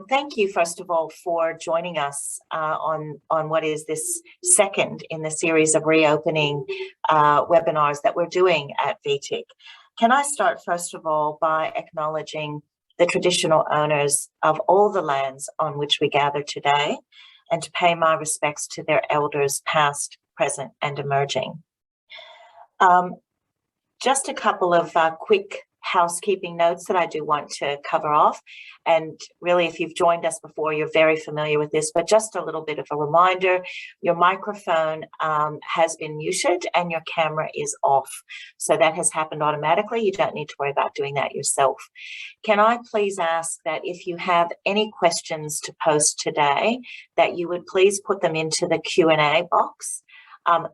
Thank you, first of all, for joining us on what is this second in the series of reopening webinars that we're doing at VTIC. Can I start, first of all, by acknowledging the traditional owners of all the lands on which we gather today, and to pay my respects to their elders past, present, and emerging. Just a couple of quick housekeeping notes that I do want to cover off. And really, if you've joined us before, you're very familiar with this, but just a little bit of a reminder, your microphone has been muted and your camera is off. So that has happened automatically. You don't need to worry about doing that yourself. Can I please ask that if you have any questions to post today, that you would please put them into the Q&A box.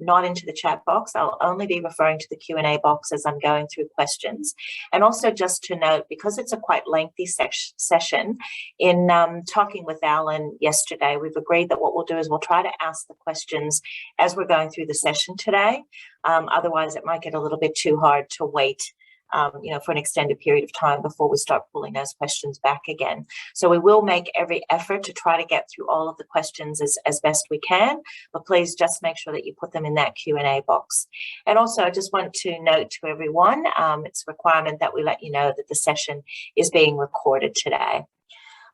Not into the chat box. I'll only be referring to the Q&A box as I'm going through questions. And also just to note, because it's a quite lengthy session, in talking with Allan yesterday, we've agreed that what we'll do is we'll try to ask the questions as we're going through the session today. Otherwise, it might get a little bit too hard to wait for an extended period of time before we start pulling those questions back again. So we will make every effort to try to get through all of the questions as best we can, but please just make sure that you put them in that Q&A box. And also, I just want to note to everyone, it's a requirement that we let you know that the session is being recorded today.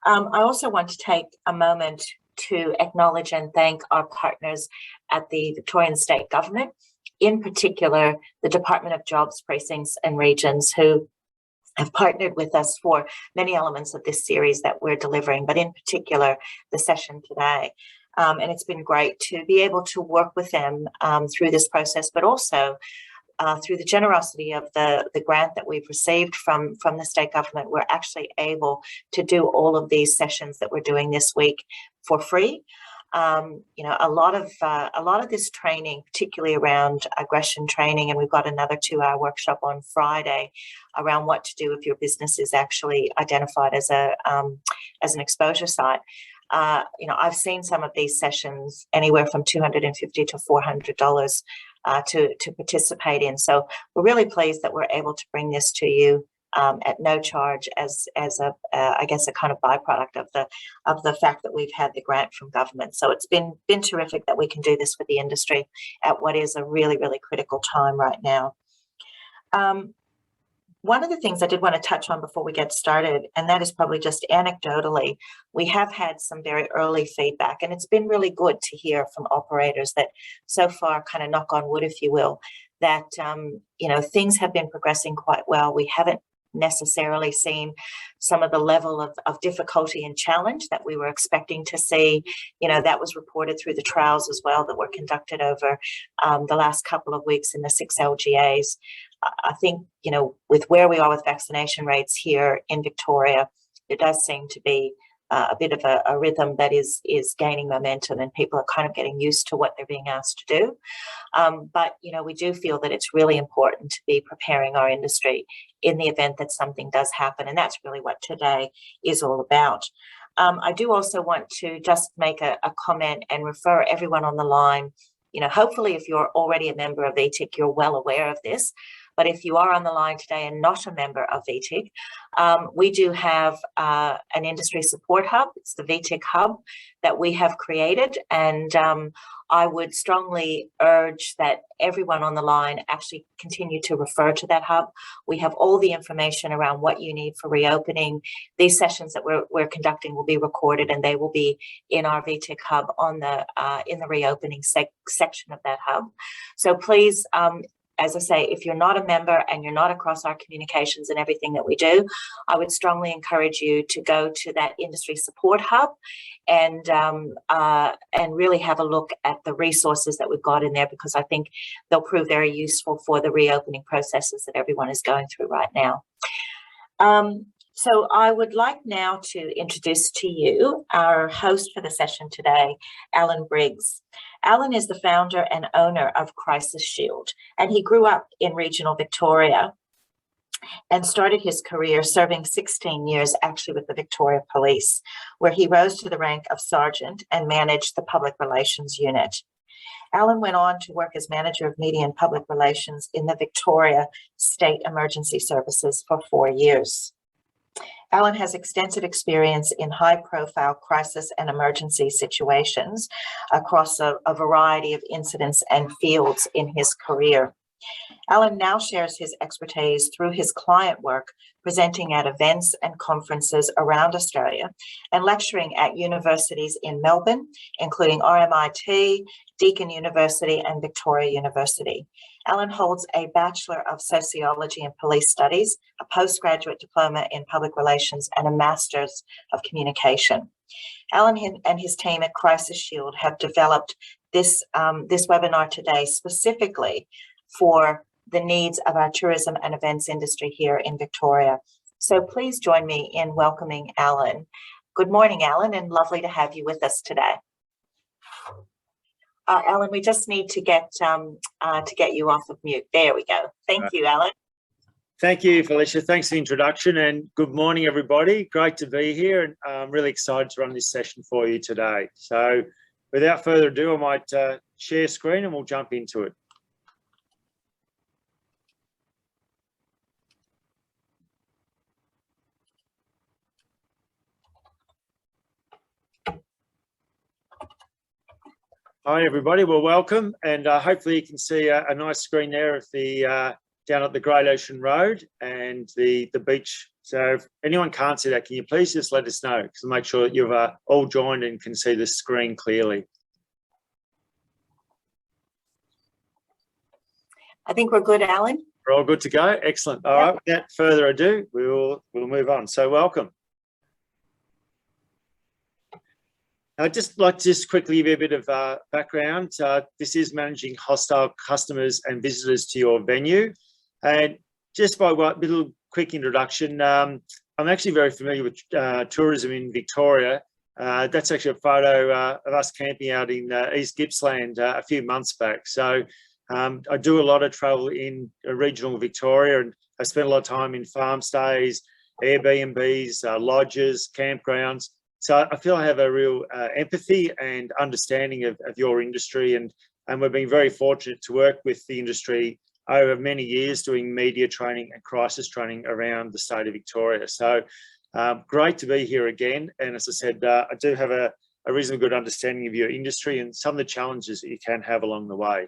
I also want to take a moment to acknowledge and thank our partners at the Victorian State Government, in particular, the Department of Jobs, Precincts and Regions, who have partnered with us for many elements of this series that we're delivering, but in particular, the session today. And it's been great to be able to work with them through this process, but also through the generosity of the grant that we've received from the state government. We're actually able to do all of these sessions that we're doing this week for free. A lot of this training, particularly around aggression training, and we've got another 2-hour workshop on Friday around what to do if your business is actually identified as an exposure site. I've seen some of these sessions anywhere from $250 to $400 to participate in. So we're really pleased that we're able to bring this to you at no charge as a kind of byproduct of the fact that we've had the grant from government. So it's been terrific that we can do this with the industry at what is a really, really critical time right now. One of the things I did want to touch on before we get started, and that is probably just anecdotally, we have had some very early feedback, and it's been really good to hear from operators that so far, kind of knock on wood, if you will, that things have been progressing quite well. We haven't necessarily seen some of the level of difficulty and challenge that we were expecting to see. That was reported through the trials as well that were conducted over the last couple of weeks in the 6 LGAs. I think, with where we are with vaccination rates here in Victoria, there does seem to be a bit of a rhythm that is gaining momentum, and people are kind of getting used to what they're being asked to do. But we do feel that it's really important to be preparing our industry in the event that something does happen, and that's really what today is all about. I do also want to just make a comment and refer everyone on the line. Hopefully, if you're already a member of VTIC, you're well aware of this. But if you are on the line today and not a member of VTIC, we do have an industry support hub. It's the VTIC hub that we have created. And I would strongly urge that everyone on the line actually continue to refer to that hub. We have all the information around what you need for reopening. These sessions that we're conducting will be recorded, and they will be in our VTIC hub on in the reopening section of that hub. So please, as I say, if you're not a member and you're not across our communications and everything that we do, I would strongly encourage you to go to that industry support hub and really have a look at the resources that we've got in there, because I think they'll prove very useful for the reopening processes that everyone is going through right now. So I would like now to introduce to you our host for the session today, Allan Briggs. Allan is the founder and owner of Crisis Shield, and he grew up in regional Victoria and started his career serving 16 years actually with the Victoria Police, where he rose to the rank of sergeant and managed the public relations unit. Allan went on to work as manager of media and public relations in the Victoria State Emergency Services for 4 years. Allan has extensive experience in high-profile crisis and emergency situations across a variety of incidents and fields in his career. Allan now shares his expertise through his client work, presenting at events and conferences around Australia and lecturing at universities in Melbourne, including RMIT, Deakin University and Victoria University. Allan holds a Bachelor of Sociology and Police Studies, a postgraduate diploma in Public Relations and a Master's of Communication. Allan and his team at Crisis Shield have developed this webinar today specifically for the needs of our tourism and events industry here in Victoria. So please join me in welcoming Allan. Good morning, Allan, and lovely to have you with us today. Allan, we just need to get you off of mute. There we go. Thank you, Allan. Thank you, Felicia. Thanks for the introduction, and good morning, everybody. Great to be here, and I'm really excited to run this session for you today. So without further ado, I might share screen and we'll jump into it. Hi, everybody. Well, welcome, and hopefully you can see a nice screen there of the down at the Great Ocean Road and the beach. So if anyone can't see that, can you please just let us know, because I'll make sure that you've all joined and can see the screen clearly. I think we're good, Allan. We're all good to go. Excellent. All right. Without further ado, we'll move on. So welcome. I'd just like to quickly give you a bit of background. This is managing hostile customers and visitors to your venue. And just by a little quick introduction, I'm actually very familiar with tourism in Victoria. That's actually a photo of us camping out in East Gippsland a few months back. So I do a lot of travel in regional Victoria, and I spend a lot of time in farm stays, Airbnbs, lodges, campgrounds. So I feel I have a real empathy and understanding of your industry, and we've been very fortunate to work with the industry over many years doing media training and crisis training around the state of Victoria. So great to be here again. And as I said, I do have a reasonably good understanding of your industry and some of the challenges that you can have along the way.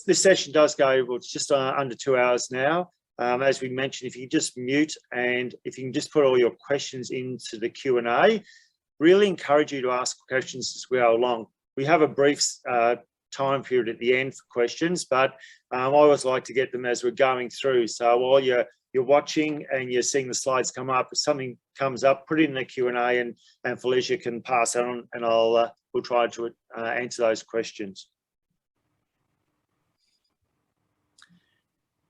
This session does go, well, it's just under 2 hours now. As we mentioned, if you just mute and if you can just put all your questions into the Q&A, really encourage you to ask questions as we go along. We have a brief time period at the end for questions, but I always like to get them as we're going through. So while you're watching and you're seeing the slides come up, if something comes up, put it in the Q&A and Felicia can pass it on, and we'll try to answer those questions.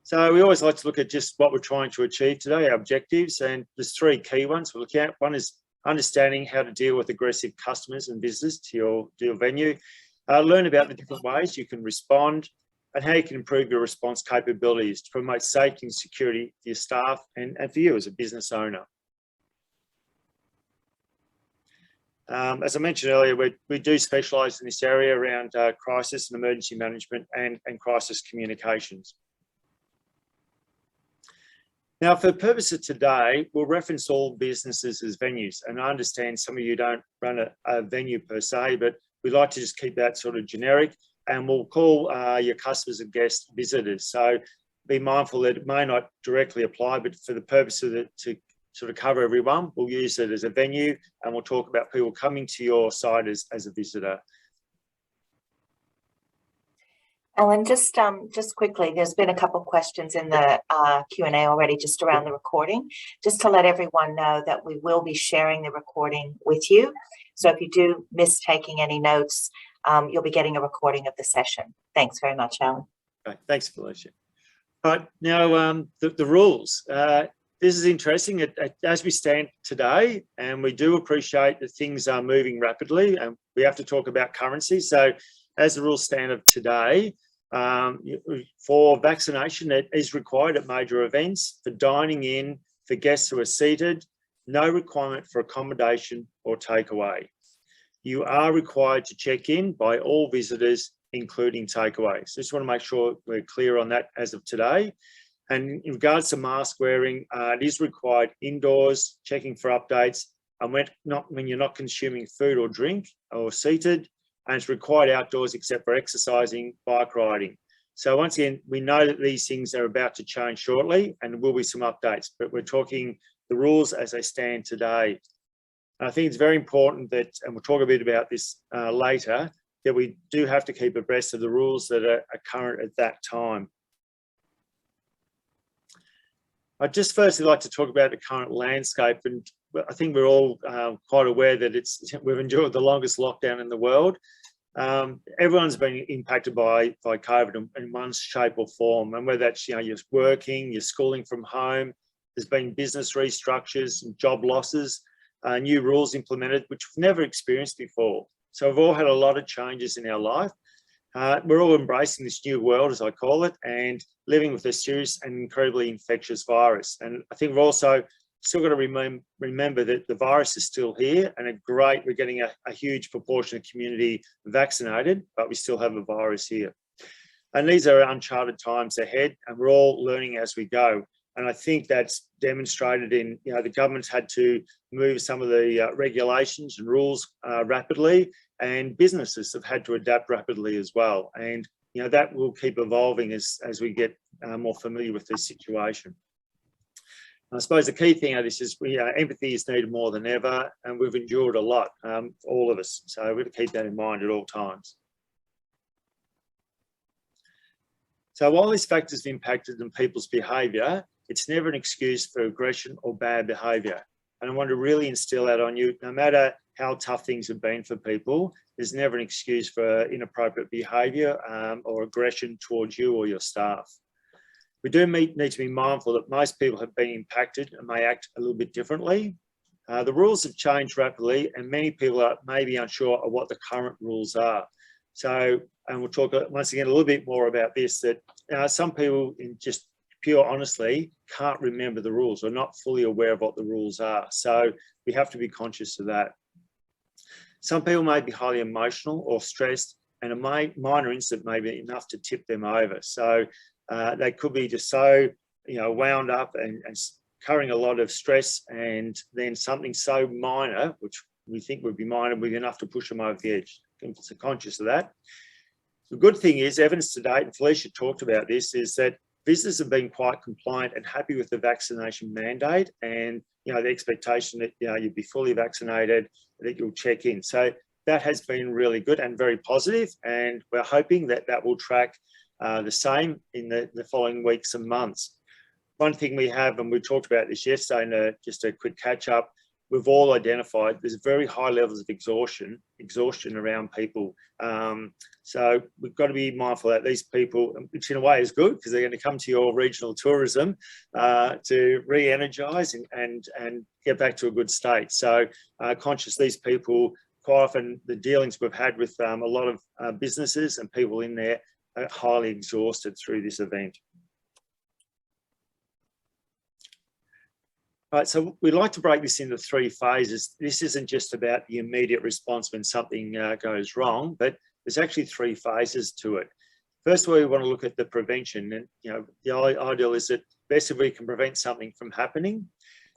So we always like to look at just what we're trying to achieve today, our objectives, and there's three key ones we'll look at. One is understanding how to deal with aggressive customers and visitors to your venue, learn about the different ways you can respond, and how you can improve your response capabilities to promote safety and security for your staff and for you as a business owner. As I mentioned earlier, we do specialise in this area around crisis and emergency management and crisis communications. Now, for the purpose of today, we'll reference all businesses as venues. And I understand some of you don't run a venue per se, but we'd like to just keep that sort of generic, and we'll call your customers and guests visitors. So be mindful that it may not directly apply, but for the purpose of it to sort of cover everyone, we'll use it as a venue, and we'll talk about people coming to your site as a visitor. Allan, just quickly, there's been a couple of questions in the Q&A already just around the recording. Just to let everyone know that we will be sharing the recording with you. So if you do miss taking any notes, you'll be getting a recording of the session. Thanks very much, Allan. Right, thanks, Felicia. All right, now the rules. This is interesting. As we stand today, and we do appreciate that things are moving rapidly, and we have to talk about currency. So as the rules stand of today, for vaccination, it is required at major events. For dining in, for guests who are seated, no requirement for accommodation or takeaway. You are required to check in by all visitors, including takeaway. So just want to make sure we're clear on that as of today. And in regards to mask wearing, it is required indoors, checking for updates, and when you're not consuming food or drink or seated, and it's required outdoors except for exercising, bike riding. So once again, we know that these things are about to change shortly, and there will be some updates, but we're talking the rules as they stand today. And I think it's very important that, and we'll talk a bit about this later, that we do have to keep abreast of the rules that are current at that time. I'd just firstly like to talk about the current landscape, and I think we're all quite aware that we've endured the longest lockdown in the world. Everyone's been impacted by COVID in one shape or form, and whether that's you're working, you're schooling from home, there's been business restructures and job losses, new rules implemented, which we've never experienced before. So we've all had a lot of changes in our life. We're all embracing this new world, as I call it, and living with a serious and incredibly infectious virus. And I think we've also still got to remember that the virus is still here, and we're getting a huge proportion of community vaccinated, but we still have a virus here. And these are uncharted times ahead, and we're all learning as we go. And I think that's demonstrated in, the government's had to move some of the regulations and rules rapidly, and businesses have had to adapt rapidly as well. And, that will keep evolving as we get more familiar with this situation. I suppose the key thing out of this is empathy is needed more than ever, and we've endured a lot, all of us. So we've got to keep that in mind at all times. So while these factors have impacted on people's behaviour, it's never an excuse for aggression or bad behaviour. And I want to really instill that on you. No matter how tough things have been for people, there's never an excuse for inappropriate behaviour or aggression towards you or your staff. We do need to be mindful that most people have been impacted and may act a little bit differently. The rules have changed rapidly, and many people are maybe unsure of what the current rules are. So, and we'll talk once again a little bit more about this, that some people, in just pure honestly, can't remember the rules or not fully aware of what the rules are. So we have to be conscious of that. Some people may be highly emotional or stressed, and a minor incident may be enough to tip them over. So they could be just so, wound up and carrying a lot of stress, and then something so minor, which we think would be minor, would be enough to push them over the edge. So conscious of that. The good thing is, evidence to date, and Felicia talked about this, is that visitors have been quite compliant and happy with the vaccination mandate, and the expectation that you'd be fully vaccinated, that you'll check in. So that has been really good and very positive, and we're hoping that that will track the same in the following weeks and months. One thing we have, and we talked about this yesterday in just a quick catch up, we've all identified there's very high levels of exhaustion around people. So we've got to be mindful that these people, which in a way is good because they're going to come to your regional tourism to re-energise and get back to a good state. So conscious these people, quite often the dealings we've had with a lot of businesses and people in there are highly exhausted through this event. Right, so we like to break this into 3 phases. This isn't just about the immediate response when something goes wrong, but there's actually 3 phases to it. First of all, we want to look at the prevention, and the ideal is that best if we can prevent something from happening.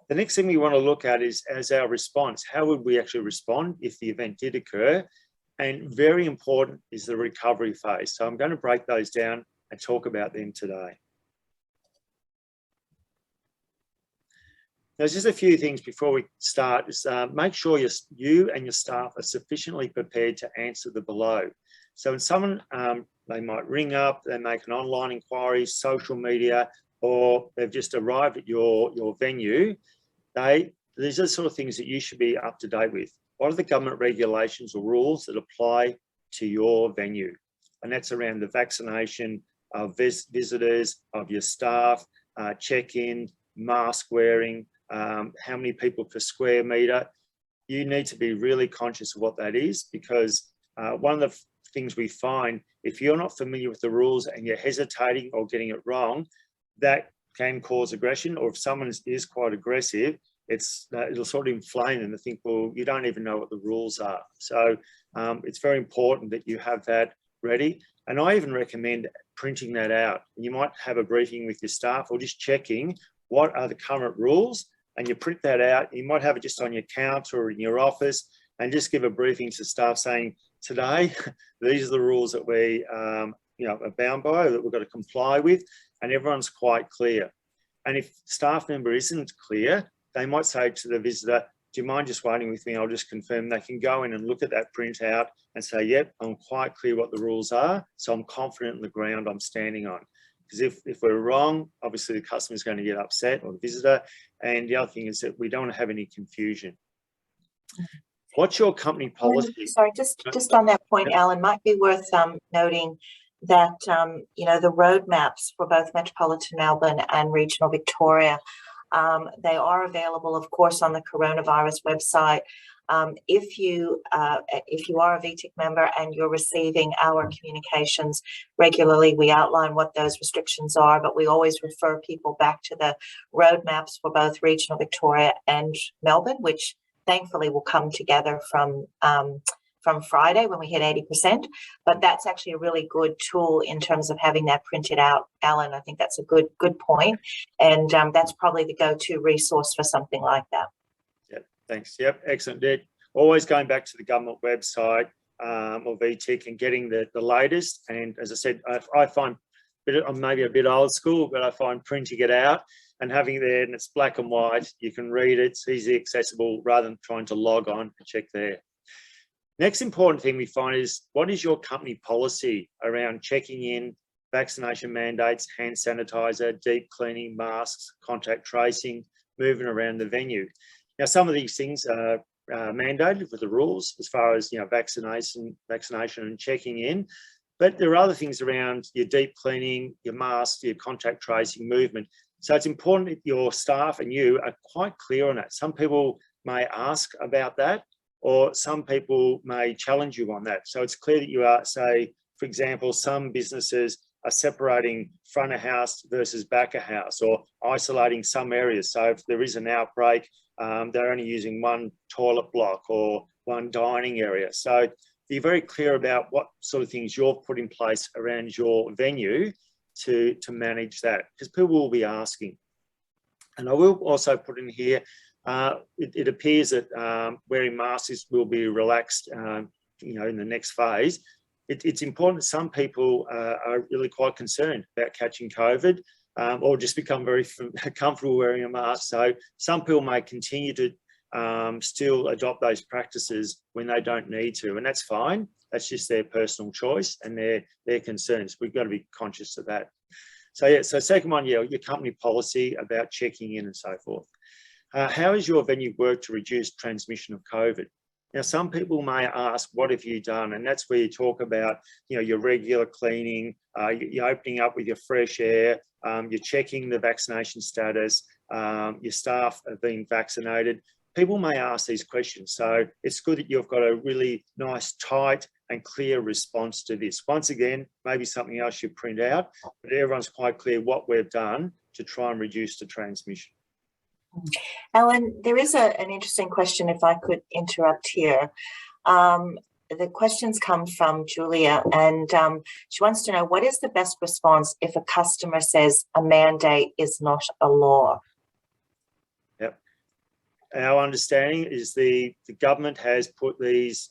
The next thing we want to look at is as our response. How would we actually respond if the event did occur? And very important is the recovery phase. So I'm going to break those down and talk about them today. There's just a few things before we start. Is, make sure you and your staff are sufficiently prepared to answer the below. So when someone, they might ring up, they make an online inquiry, social media, or they've just arrived at your venue, these are the sort of things that you should be up to date with. What are the government regulations or rules that apply to your venue? And that's around the vaccination of visitors, of your staff, check-in, mask wearing, how many people per square metre. You need to be really conscious of what that is, because one of the things we find, if you're not familiar with the rules and you're hesitating or getting it wrong, that can cause aggression, or if someone is quite aggressive, it'll sort of inflame them to think, well, you don't even know what the rules are. So it's very important that you have that ready. And I even recommend printing that out. You might have a briefing with your staff or just checking what are the current rules, and you print that out. You might have it just on your counter or in your office and just give a briefing to staff saying, today, these are the rules that we are bound by, that we've got to comply with, and everyone's quite clear. And if staff member isn't clear, they might say to the visitor, do you mind just waiting with me? I'll just confirm. They can go in and look at that printout and say, yep, I'm quite clear what the rules are, so I'm confident in the ground I'm standing on. Because if we're wrong, obviously the customer is going to get upset, or the visitor. And the other thing is that we don't want to have any confusion. What's your company policy? Sorry, just on that point, Allan, might be worth noting that, the roadmaps for both Metropolitan Melbourne and Regional Victoria, they are available, of course, on the coronavirus website. If you are a VTIC member and you're receiving our communications regularly, we outline what those restrictions are, but we always refer people back to the roadmaps for both Regional Victoria and Melbourne, which thankfully will come together from Friday when we hit 80%. But that's actually a really good tool in terms of having that printed out, Allan. I think that's a good point. And that's probably the go-to resource for something like that. Yep, thanks. Yep, excellent. Always going back to the government website or VTIC and getting the latest. And as I said, I find I'm maybe a bit old school, but I find printing it out and having it there, and it's black and white, you can read it, it's easily accessible rather than trying to log on and check there. Next important thing we find is, what is your company policy around checking in, vaccination mandates, hand sanitizer, deep cleaning, masks, contact tracing, moving around the venue? Now, some of these things are mandated with the rules as far as vaccination and checking in, but there are other things around your deep cleaning, your masks, your contact tracing, movement. So it's important that your staff and you are quite clear on that. Some people may ask about that, or some people may challenge you on that. So it's clear that you are, say, for example, some businesses are separating front of house versus back of house, or isolating some areas. So if there is an outbreak, they're only using one toilet block or one dining area. So be very clear about what sort of things you've put in place around your venue to manage that, because people will be asking. And I will also put in here, it appears that wearing masks will be relaxed, in the next phase. It's important. Some people are really quite concerned about catching COVID, or just become very comfortable wearing a mask. So some people may continue to still adopt those practices when they don't need to, and that's fine. That's just their personal choice and their concerns. We've got to be conscious of that. So yeah, so second one, your company policy about checking in and so forth. How has your venue worked to reduce transmission of COVID? Now, some people may ask, what have you done? And that's where you talk about, your regular cleaning, you're opening up with your fresh air, you're checking the vaccination status, your staff are being vaccinated. People may ask these questions. So it's good that you've got a really nice, tight and clear response to this. Once again, maybe something else you print out, but everyone's quite clear what we've done to try and reduce the transmission. Allan, there is an interesting question, if I could interrupt here. The questions come from Julia, and she wants to know, what is the best response if a customer says a mandate is not a law? Yep. Our understanding is the government has put these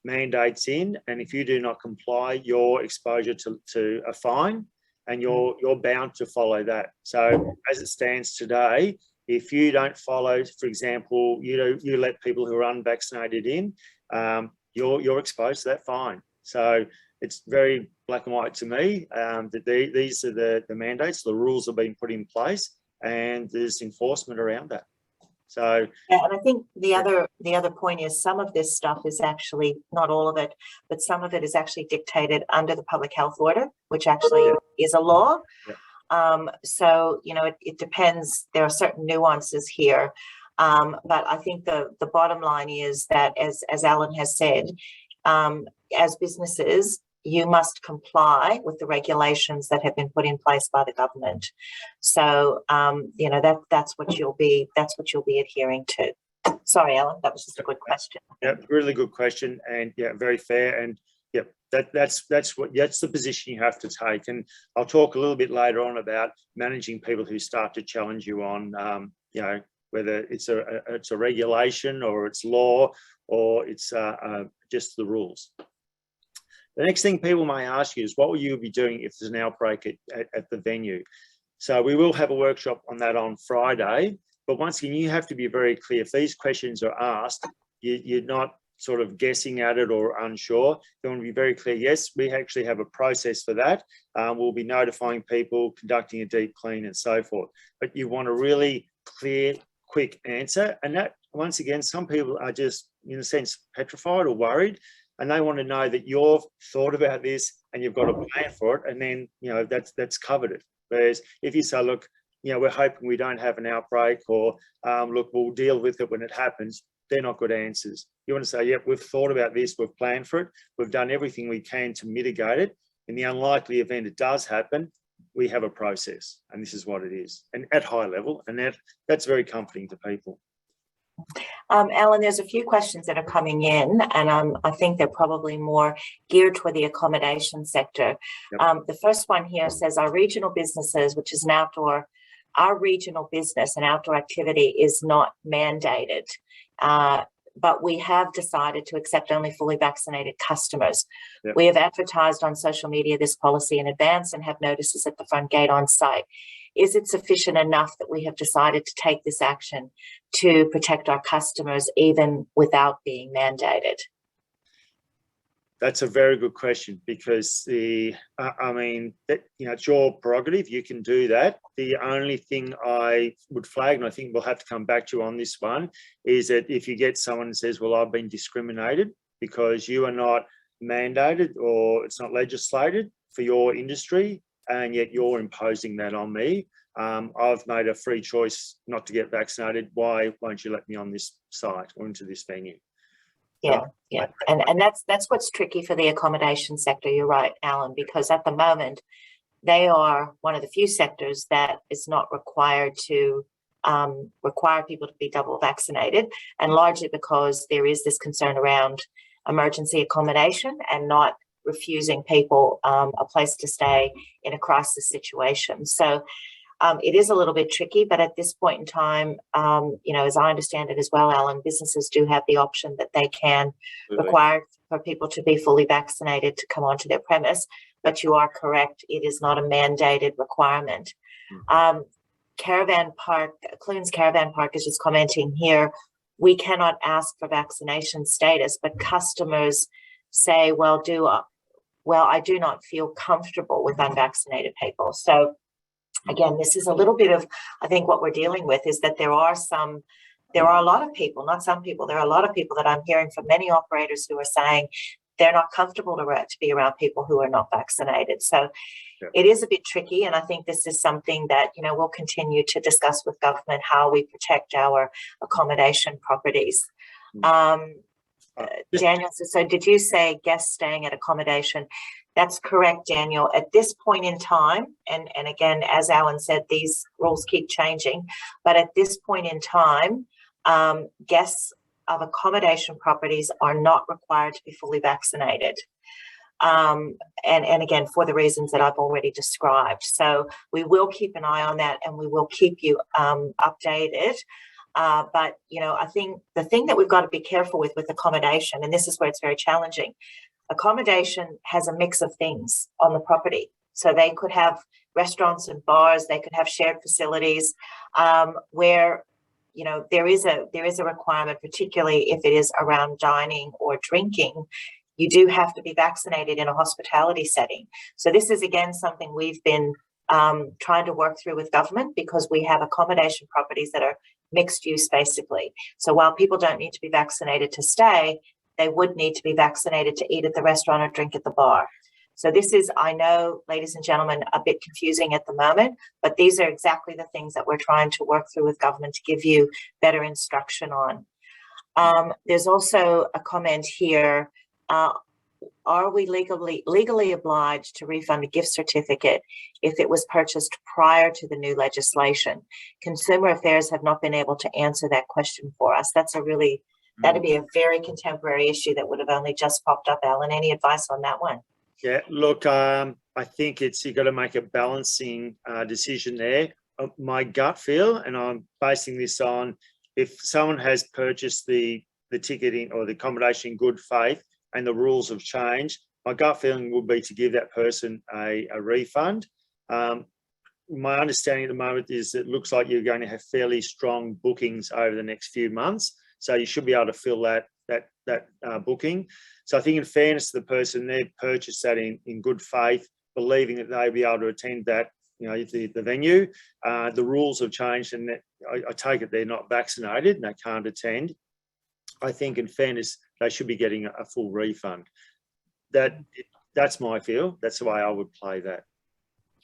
mandates in, and if you do not comply, you're exposure to a fine, and you're bound to follow that. So as it stands today, if you don't follow, for example, you let people who are unvaccinated in, you're exposed to that fine. So it's very black and white to me that these are the mandates, the rules have been put in place, and there's enforcement around that. So yeah, and I think the other point is, some of this stuff is actually, not all of it, but some of it is actually dictated under the public health order, which actually is a law. Yeah. So it depends. There are certain nuances here, but I think the bottom line is that, as Allan has said, as businesses, you must comply with the regulations that have been put in place by the government. So that's what you'll be adhering to. Sorry, Allan, that was just a good question. Yeah, really good question, and yeah, very fair. And Yep, that's the position you have to take, and I'll talk a little bit later on about managing people who start to challenge you on, whether it's a regulation or it's law or it's just the rules. The next thing people may ask you is, what will you be doing if there's an outbreak at the venue? So we will have a workshop on that on Friday, but once again, you have to be very clear. If these questions are asked, you're not sort of guessing at it or unsure. You want to be very clear. Yes, we actually have a process for that. We'll be notifying people, conducting a deep clean and so forth. But you want a really clear, quick answer. And that, once again, some people are just, in a sense, petrified or worried, and they want to know that you've thought about this and you've got a plan for it, and then, that's covered it. Whereas if you say, look, we're hoping we don't have an outbreak, or look, we'll deal with it when it happens, they're not good answers. You want to say, yep, we've thought about this, we've planned for it, we've done everything we can to mitigate it. In the unlikely event it does happen, we have a process, and this is what it is, and at high level, and that's very comforting to people. Allan, there's a few questions that are coming in, and I think they're probably more geared toward the accommodation sector. Yep. The first one here says, our regional businesses, which is our regional business and outdoor activity is not mandated. But we have decided to accept only fully vaccinated customers. Yep. We have advertised on social media this policy in advance and have notices at the front gate on site. Is it sufficient enough that we have decided to take this action to protect our customers even without being mandated? That's a very good question, because it's your prerogative. You can do that. The only thing I would flag, and I think we'll have to come back to you on this one, is that if you get someone who says, well, I've been discriminated because you are not mandated or it's not legislated for your industry, and yet you're imposing that on me. I've made a free choice not to get vaccinated. Why won't you let me on this site or into this venue? Yeah. And that's what's tricky for the accommodation sector. You're right, Allan, because at the moment, they are one of the few sectors that is not required to require people to be double vaccinated, and largely because there is this concern around emergency accommodation and not refusing people a place to stay in a crisis situation. So it is a little bit tricky, but at this point in time, as I understand it as well, Allan, businesses do have the option that they can require for people to be fully vaccinated to come onto their premise. But you are correct, it is not a mandated requirement. Caravan Park, Clunes Caravan Park is just commenting here, we cannot ask for vaccination status, but customers say, well, I do not feel comfortable with unvaccinated people. So again, this is a little bit of, I think what we're dealing with is that there are a lot of people, not some people, there are a lot of people that I'm hearing from many operators who are saying they're not comfortable to be around people who are not vaccinated. So It is a bit tricky. And I think this is something that, we'll continue to discuss with government, how we protect our accommodation properties. Daniel, so did you say guests staying at accommodation? That's correct, Daniel. At this point in time, and again, as Allan said, these rules keep changing, but at this point in time, guests of accommodation properties are not required to be fully vaccinated. And again, for the reasons that I've already described. So we will keep an eye on that, and we will keep you updated. But, I think the thing that we've got to be careful with accommodation, and this is where it's very challenging, accommodation has a mix of things on the property. So they could have restaurants and bars, they could have shared facilities where, there is a requirement, particularly if it is around dining or drinking. You do have to be vaccinated in a hospitality setting. So this is, again, something we've been trying to work through with government, because we have accommodation properties that are mixed use, basically. So while people don't need to be vaccinated to stay, they would need to be vaccinated to eat at the restaurant or drink at the bar. So this is, I know, ladies and gentlemen, a bit confusing at the moment, but these are exactly the things that we're trying to work through with government to give you better instruction on. There's also a comment here. Are we legally obliged to refund a gift certificate if it was purchased prior to the new legislation? Consumer Affairs have not been able to answer that question for us. That's a really That'd be a very contemporary issue that would have only just popped up, Alan. Any advice on that one? Yeah, look, I think you've got to make a balancing decision there. My gut feel, and I'm basing this on, if someone has purchased the ticketing or the accommodation in good faith and the rules have changed, my gut feeling would be to give that person a refund. My understanding at the moment is it looks like you're going to have fairly strong bookings over the next few months, so you should be able to fill that booking. So I think, in fairness to the person, they've purchased that in good faith, believing that they'll be able to attend that, the venue. The rules have changed, and I take it they're not vaccinated and they can't attend. I think, in fairness, they should be getting a full refund. That's my feel. That's the way I would play that.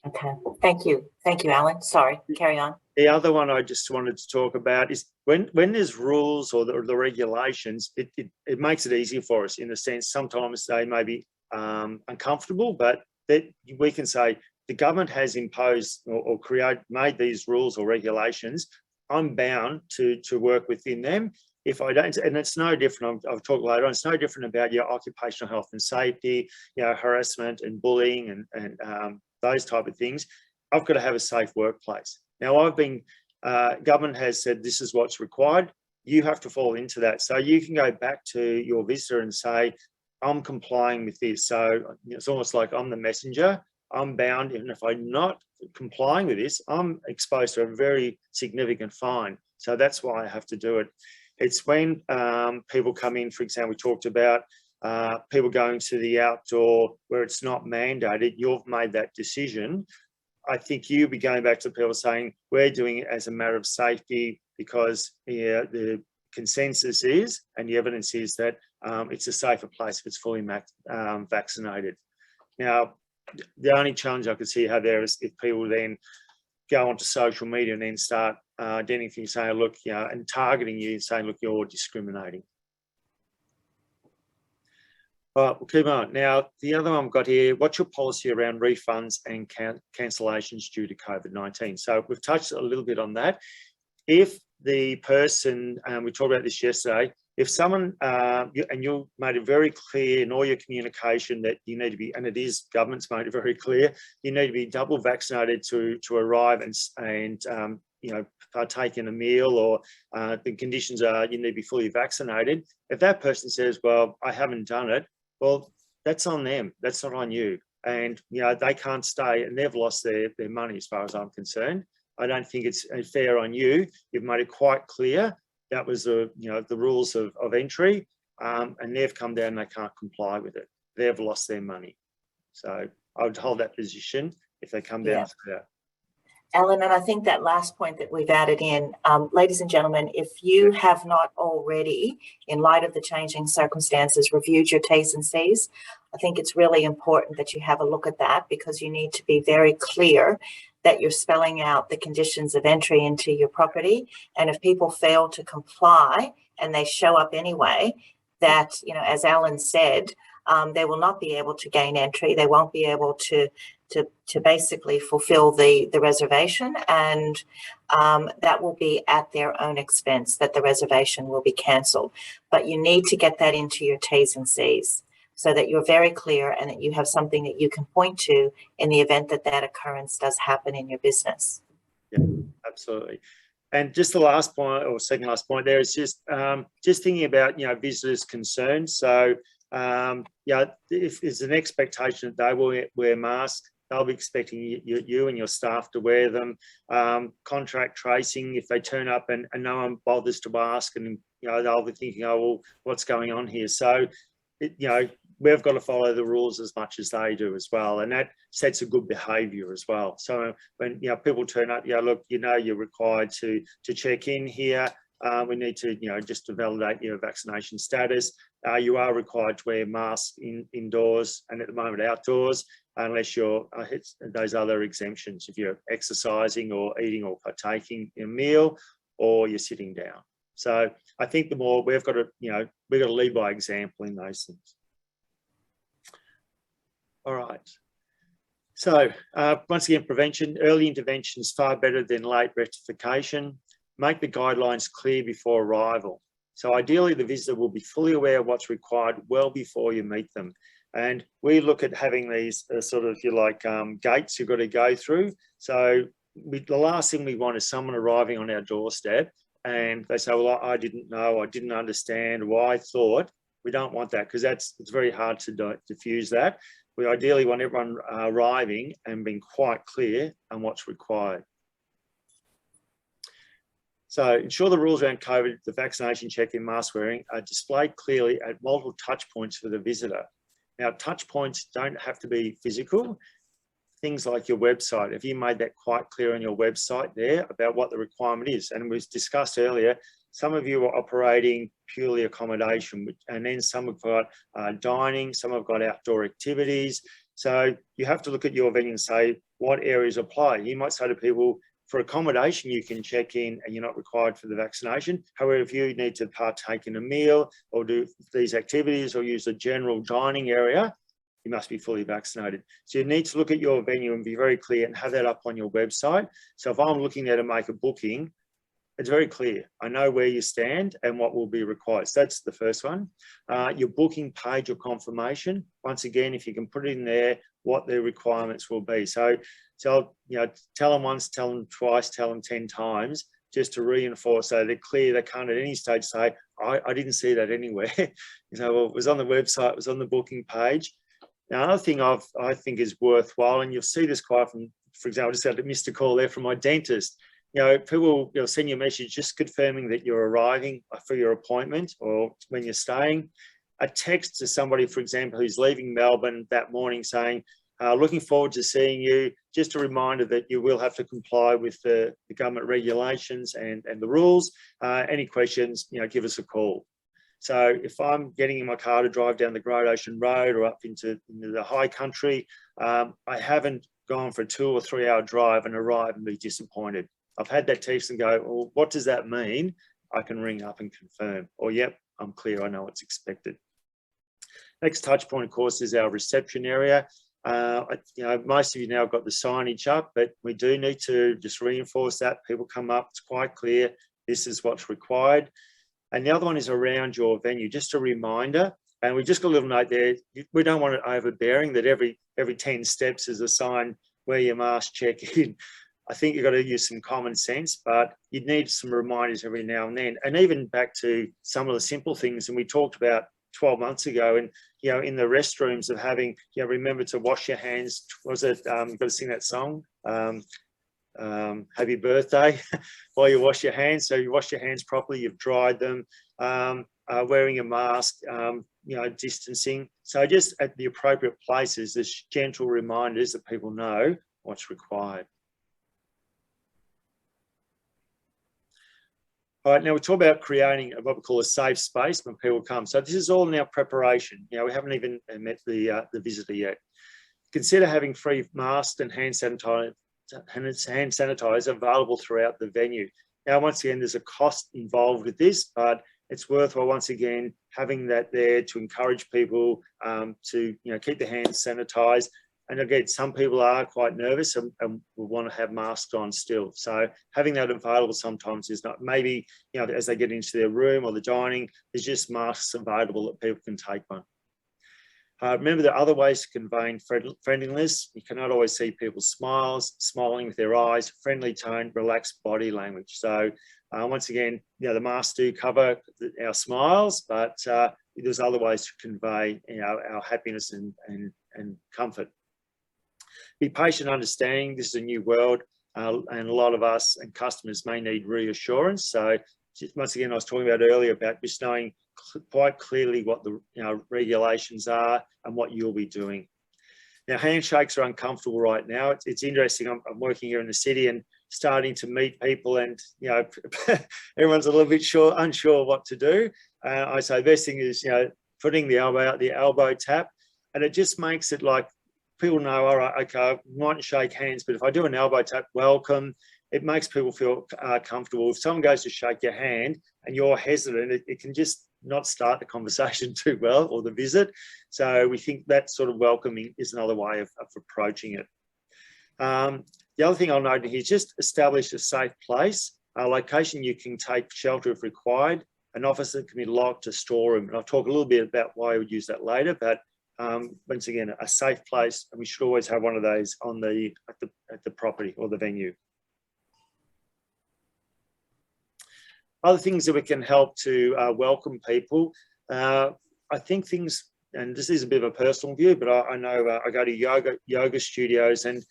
Okay, thank you, Alan. Sorry, carry on. The other one I just wanted to talk about is when there's rules or the regulations, it makes it easier for us, in the sense sometimes they may be uncomfortable, but that we can say the government has imposed or made these rules or regulations. I'm bound to work within them. If I don't, and it's no different, I'll talk later on, it's no different about your occupational health and safety, harassment and bullying and those type of things. I've got to have a safe workplace. Now, government has said this is what's required. You have to fall into that. So you can go back to your visitor and say, I'm complying with this. So it's almost like I'm the messenger. I'm bound, and if I'm not complying with this, I'm exposed to a very significant fine. So that's why I have to do it. It's when people come in, for example, we talked about people going to the outdoor where it's not mandated. You've made that decision. I think you'll be going back to people saying, we're doing it as a matter of safety because the consensus is, and the evidence is, that it's a safer place if it's fully vaccinated. Now, the only challenge I could see there is if people then go onto social media and then start identifying, saying, look, and targeting you, saying, look, you're discriminating. All right, we'll keep on. Now, the other one I've got here, what's your policy around refunds and cancellations due to COVID-19? So we've touched a little bit on that. If the person, we talked about this yesterday, if someone, and you made it very clear in all your communication that you need to be, and it is, government's made it very clear, you need to be double vaccinated to arrive and partake in a meal, or the conditions are you need to be fully vaccinated. If that person says, well, I haven't done it, well, that's on them. That's not on you. And, they can't stay, and they've lost their money as far as I'm concerned. I don't think it's fair on you. You've made it quite clear that was the rules of entry, and they've come down and they can't comply with it. They've lost their money. So I would hold that position if they come down to that. Alan, and I think that last point that we've added in, ladies and gentlemen, if you have not already, in light of the changing circumstances, reviewed your T's and C's, I think it's really important that you have a look at that, because you need to be very clear that you're spelling out the conditions of entry into your property. And if people fail to comply and they show up anyway, that, as Alan said, they will not be able to gain entry. They won't be able to basically fulfill the reservation, and that will be at their own expense, that the reservation will be cancelled. But you need to get that into your T's and C's so that you're very clear and that you have something that you can point to in the event that that occurrence does happen in your business. Yeah, absolutely. And just the last point, or second last point there, is just thinking about, visitors' concerns. So, if there's an expectation that they will wear masks, they'll be expecting you and your staff to wear them. Contract tracing, if they turn up and no one bothers to ask, and they'll be thinking, oh, well, what's going on here? So, we've got to follow the rules as much as they do as well, and that sets a good behaviour as well. So when people turn up, look, you're required to check in here. We need to, just to validate your vaccination status. You are required to wear masks indoors, and at the moment outdoors, unless you're those other exemptions, if you're exercising or eating or partaking in a meal, or you're sitting down. So I think the more we've got to lead by example in those things. All right. So once again, prevention, early intervention is far better than late rectification. Make the guidelines clear before arrival. So ideally, the visitor will be fully aware of what's required well before you meet them. And we look at having these sort of, if you like, gates you've got to go through. So the last thing we want is someone arriving on our doorstep and they say, well, I didn't know, I didn't understand, or I thought. We don't want that, because it's very hard to diffuse that. We ideally want everyone arriving and being quite clear on what's required. So ensure the rules around COVID, the vaccination check-in, mask wearing are displayed clearly at multiple touch points for the visitor. Now, touch points don't have to be physical. Things like your website, if you made that quite clear on your website there about what the requirement is, and we discussed earlier, some of you are operating purely accommodation, and then some have got dining, some have got outdoor activities. So you have to look at your venue and say, what areas apply? You might say to people, for accommodation, you can check in and you're not required for the vaccination. However, if you need to partake in a meal or do these activities or use a general dining area, you must be fully vaccinated. So you need to look at your venue and be very clear and have that up on your website. So if I'm looking there to make a booking, it's very clear. I know where you stand and what will be required. So that's the first one. Your booking page or confirmation. Once again, if you can put it in there, what the requirements will be. So tell them once, tell them twice, tell them 10 times, just to reinforce so they're clear. They can't at any stage say, I didn't see that anywhere. Well, it was on the website, it was on the booking page. Now, another thing I think is worthwhile, and you'll see this quite from, for example, I just had a missed a call there from my dentist. People send you a message just confirming that you're arriving for your appointment or when you're staying. A text to somebody, for example, who's leaving Melbourne that morning saying, looking forward to seeing you. Just a reminder that you will have to comply with the government regulations and the rules. Any questions, give us a call. So if I'm getting in my car to drive down the Great Ocean Road or up into the high country, I haven't gone for a 2 or 3 hour drive and arrive and be disappointed. I've had that text and go, well, what does that mean? I can ring up and confirm, or yep, I'm clear, I know what's expected. Next touch point, of course, is our reception area. Most of you now have got the signage up, but we do need to just reinforce that. People come up, it's quite clear, this is what's required. And the other one is around your venue, just a reminder. And we just got a little note there, we don't want it overbearing that every 10 steps is a sign, wear your mask, check in. I think you've got to use some common sense, but you need some reminders every now and then. And even back to some of the simple things, and we talked about 12 months ago, and in the restrooms of having, remember to wash your hands. Was it, you've got to sing that song, Happy Birthday, while you wash your hands. So you wash your hands properly, you've dried them, wearing a mask, distancing. So just at the appropriate places, there's gentle reminders that people know what's required. All right, now we talk about creating what we call a safe space when people come. So this is all in our preparation. We haven't even met the visitor yet. Consider having free masks and hand sanitizer available throughout the venue. Now, once again, there's a cost involved with this, but it's worthwhile, once again, having that there to encourage people to keep their hands sanitized. And again, some people are quite nervous and will want to have masks on still. So having that available sometimes is not, maybe, as they get into their room or the dining, there's just masks available that people can take on. Remember, there are other ways to convey friendliness. You cannot always see people's smiling with their eyes, friendly tone, relaxed body language. So once again, the masks do cover our smiles, but there's other ways to convey our happiness and comfort. Be patient, understanding this is a new world, and a lot of us and customers may need reassurance. So once again, I was talking about earlier about just knowing quite clearly what the regulations are and what you'll be doing. Now, handshakes are uncomfortable right now. It's interesting. I'm working here in the city and starting to meet people, and everyone's a little bit unsure what to do. I say the best thing is putting the elbow out, the elbow tap, and it just makes it like people know, all right, okay, I mightn't shake hands, but if I do an elbow tap, welcome, it makes people feel comfortable. If someone goes to shake your hand and you're hesitant, it can just not start the conversation too well, or the visit. So we think that sort of welcoming is another way of approaching it. The other thing I'll note here is just establish a safe place, a location you can take shelter if required. an office that can be locked, a storeroom. And I'll talk a little bit about why I would use that later, but once again, a safe place, and we should always have one of those on at the property or the venue. Other things that we can help to welcome people. I think things, and this is a bit of a personal view, but I know I go to yoga studios, and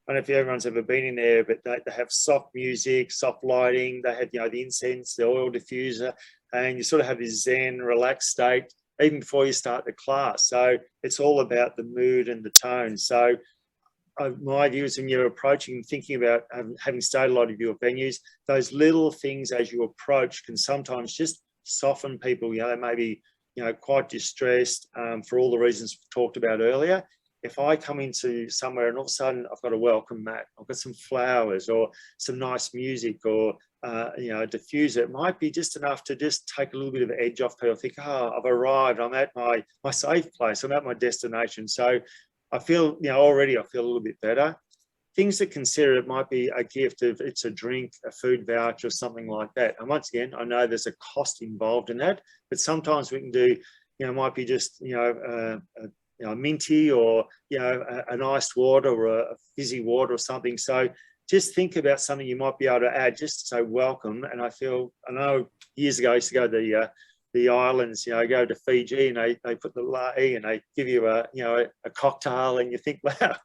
I don't know if everyone's ever been in there, but they have soft music, soft lighting. They have, the incense, the oil diffuser, and you sort of have this zen, relaxed state even before you start the class. So it's all about the mood and the tone. So my view is when you're approaching and thinking about having stayed a lot of your venues, those little things as you approach can sometimes just soften people. They may be, quite distressed for all the reasons we talked about earlier. If I come into somewhere and all of a sudden I've got a welcome mat, I've got some flowers or some nice music or, a diffuser, it might be just enough to just take a little bit of edge off people. Think, oh, I've arrived, I'm at my safe place, I'm at my destination. So I feel, already I feel a little bit better. Things to consider, it might be a gift, if it's a drink, a food voucher, or something like that. And once again, I know there's a cost involved in that, but sometimes we can do, it might be just, a minty or, an iced water or a fizzy water or something. So just think about something you might be able to add just to say welcome. And I know years ago I used to go to the islands, go to Fiji, and they put the lei and they give you a cocktail, and you think, wow,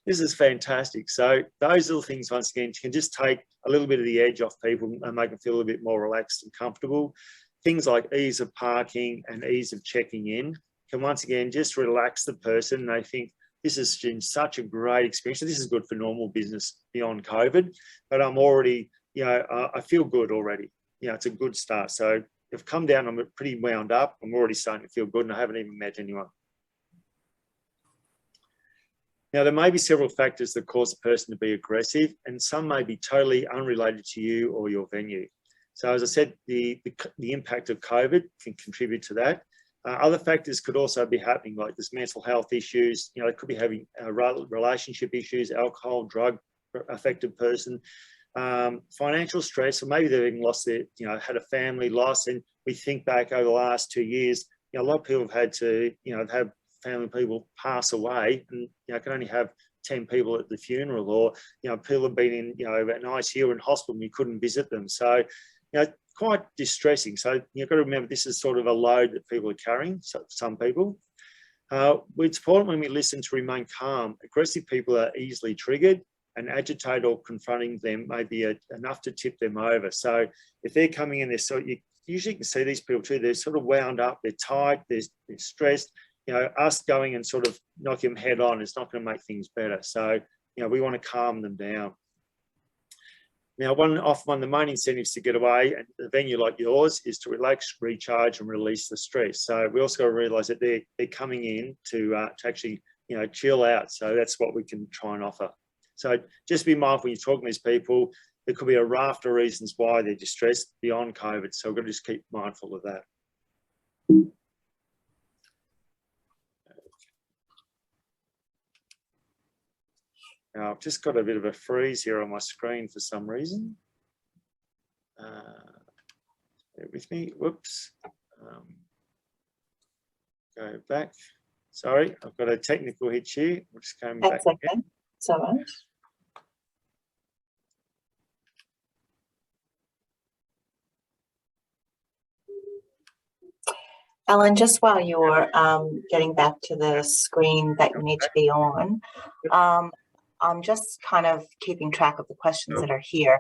this is fantastic. So those little things, once again, can just take a little bit of the edge off people and make them feel a little bit more relaxed and comfortable. Things like ease of parking and ease of checking in can once again just relax the person. They think, this has been such a great experience. This is good for normal business beyond COVID, but I'm already, I feel good already. It's a good start. So I've come down, I'm pretty wound up. I'm already starting to feel good, and I haven't even met anyone. Now, there may be several factors that cause a person to be aggressive, and some may be totally unrelated to you or your venue. So as I said, the impact of COVID can contribute to that. Other factors could also be happening, like there's mental health issues. They could be having relationship issues, alcohol, drug affected person, financial stress, or maybe they've even lost their, had a family loss. And we think back over the last 2 years, a lot of people have had to, have family people pass away, and can only have 10 people at the funeral, or people have been in an ICU in hospital and you couldn't visit them. So quite distressing. So you've got to remember, this is sort of a load that people are carrying, so some people. It's important when we listen to remain calm. Aggressive people are easily triggered, and agitated or confronting them may be enough to tip them over. So if they're coming in, you usually can see these people too, they're sort of wound up, they're tight, they're stressed. Us going and sort of knocking them head on is not going to make things better. So, we want to calm them down. Now, one of the main incentives to get away at a venue like yours is to relax, recharge, and release the stress. So we also got to realise that they're coming in to actually, chill out. So that's what we can try and offer. So just be mindful when you're talking to these people. There could be a raft of reasons why they're distressed beyond COVID. So we've got to just keep mindful of that. Now, I've just got a bit of a freeze here on my screen for some reason. Bear with me. Whoops. Go back. Sorry, I've got a technical hitch here. We'll just come back. That's okay. Again. It's all right. Allan, just while you're getting back to the screen that you need to be on, I'm just kind of keeping track of the questions that are here.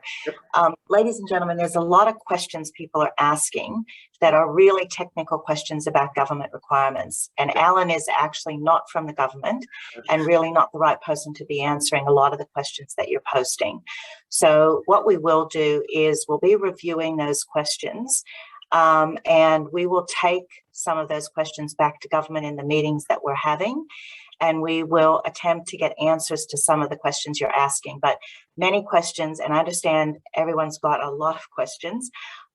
Ladies and gentlemen, there's a lot of questions people are asking that are really technical questions about government requirements. And Allan is actually not from the government and really not the right person to be answering a lot of the questions that you're posting. So what we will do is we'll be reviewing those questions, and we will take some of those questions back to government in the meetings that we're having, and we will attempt to get answers to some of the questions you're asking. But many questions, and I understand everyone's got a lot of questions,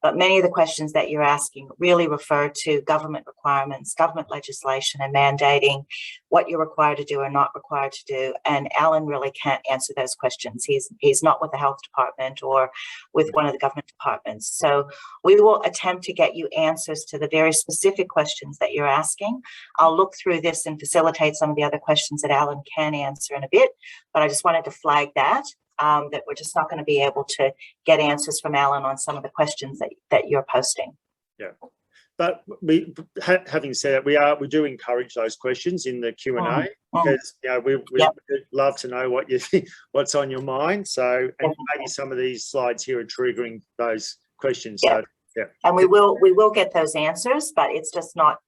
but many of the questions that you're asking really refer to government requirements, government legislation, and mandating what you're required to do or not required to do. And Allan really can't answer those questions. He's not with the health department or with one of the government departments. So we will attempt to get you answers to the very specific questions that you're asking. I'll look through this and facilitate some of the other questions that Allan can answer in a bit, but I just wanted to flag that. That we're just not going to be able to get answers from Allan on some of the questions that you're posting. Yeah, but having said that, we do encourage those questions in the Q&A because we love to know what you think, what's on your mind. So, and maybe some of these slides here are triggering those questions. Yeah. So, yeah, and we will get those answers, but it's just not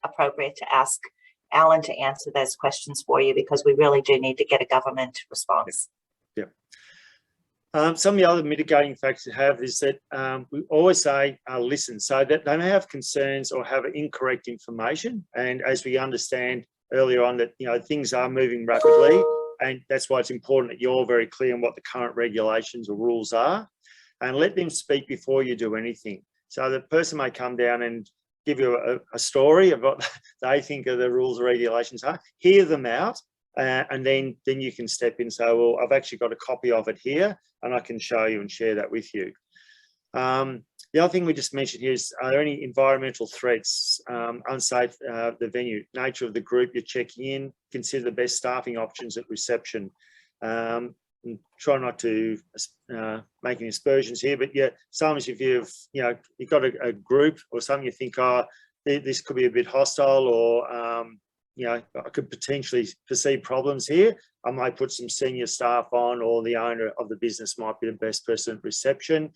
appropriate to ask Allan to answer those questions for you because we really do need to get a government response. Yeah. Some of the other mitigating factors to have is that we always say listen, so that they may have concerns or have incorrect information. And as we understand earlier on that, things are moving rapidly, and that's why it's important that you're very clear on what the current regulations or rules are, and let them speak before you do anything. So the person may come down and give you a story of what they think of the rules or regulations are, hear them out, and then you can step in and say, well, I've actually got a copy of it here and I can show you and share that with you. The other thing we just mentioned here is, are there any environmental threats, unsafe, the venue, nature of the group you're checking in, consider the best staffing options at reception. And try not to make any aspersions here, but yeah, sometimes if you've got a group or something you think, oh, this could be a bit hostile, or I could potentially perceive problems here, I might put some senior staff on, or the owner of the business might be the best person at reception,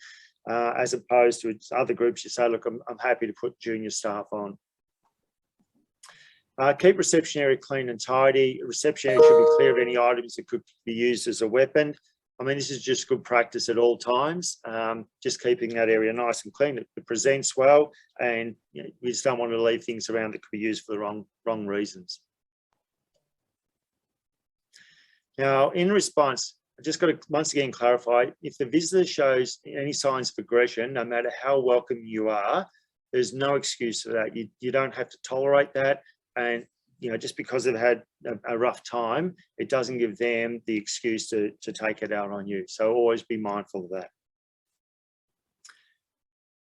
as opposed to other groups you say, look, I'm happy to put junior staff on. Keep reception area clean and tidy. Reception area should be clear of any items that could be used as a weapon. I mean, this is just good practice at all times, just keeping that area nice and clean. It presents well, and we just don't want to leave things around that could be used for the wrong reasons. Now, in response, I just got to once again clarify, if the visitor shows any signs of aggression, no matter how welcome you are, there's no excuse for that. You don't have to tolerate that. And just because they've had a rough time, it doesn't give them the excuse to take it out on you. So always be mindful of that.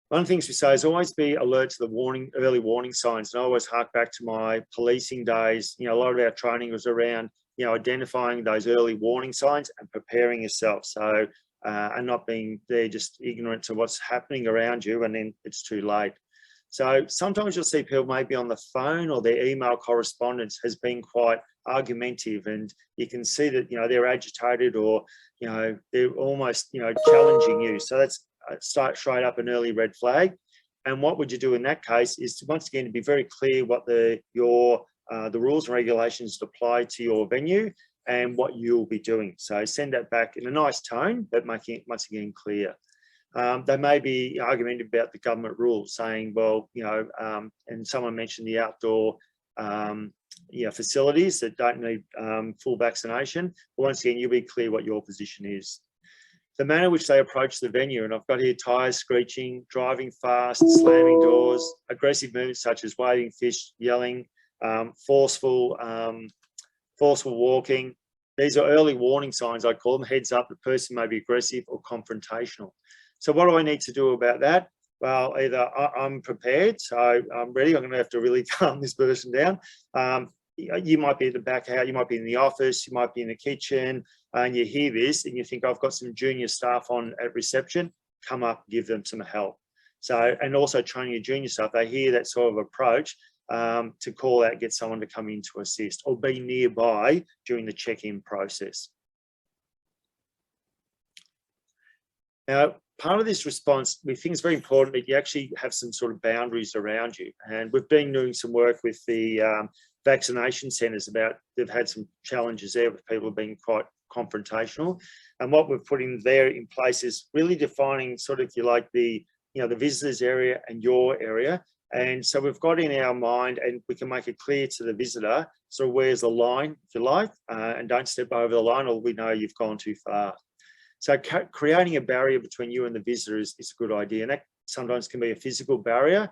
One of the things we say is always be alert to the early warning signs. And I always hark back to my policing days. A lot of our training was around, identifying those early warning signs and preparing yourself. So, and not being there just ignorant to what's happening around you, and then it's too late. So sometimes you'll see people maybe on the phone, or their email correspondence has been quite argumentative, and you can see that, they're agitated, or, they're almost, challenging you. So that's straight up an early red flag. And what would you do in that case is to, once again, to be very clear what the rules and regulations that apply to your venue and what you'll be doing. So send that back in a nice tone, but making it once again clear. They may be argumentative about the government rules, saying, well, and someone mentioned the outdoor facilities that don't need full vaccination. But once again, you'll be clear what your position is. The manner in which they approach the venue, and I've got here tyres screeching, driving fast, slamming doors, aggressive movements such as waving fists, yelling, forceful walking. These are early warning signs, I call them, heads up the person may be aggressive or confrontational. So what do I need to do about that? Well, either I'm prepared, so I'm ready, I'm going to have to really calm this person down. You might be at the back out, you might be in the office, you might be in the kitchen, and you hear this and you think, I've got some junior staff on at reception, come up, give them some help. So, and also training your junior staff, they hear that sort of approach, to call out, get someone to come in to assist, or be nearby during the check-in process. Now, part of this response, we think it's very important that you actually have some sort of boundaries around you. And we've been doing some work with the vaccination centres about, they've had some challenges there with people being quite confrontational. And what we're putting there in place is really defining sort of, if you like, the visitors area and your area. And so we've got in our mind, and we can make it clear to the visitor, so where's the line, if you like, and don't step over the line, or we know you've gone too far. So creating a barrier between you and the visitor is a good idea. And that sometimes can be a physical barrier.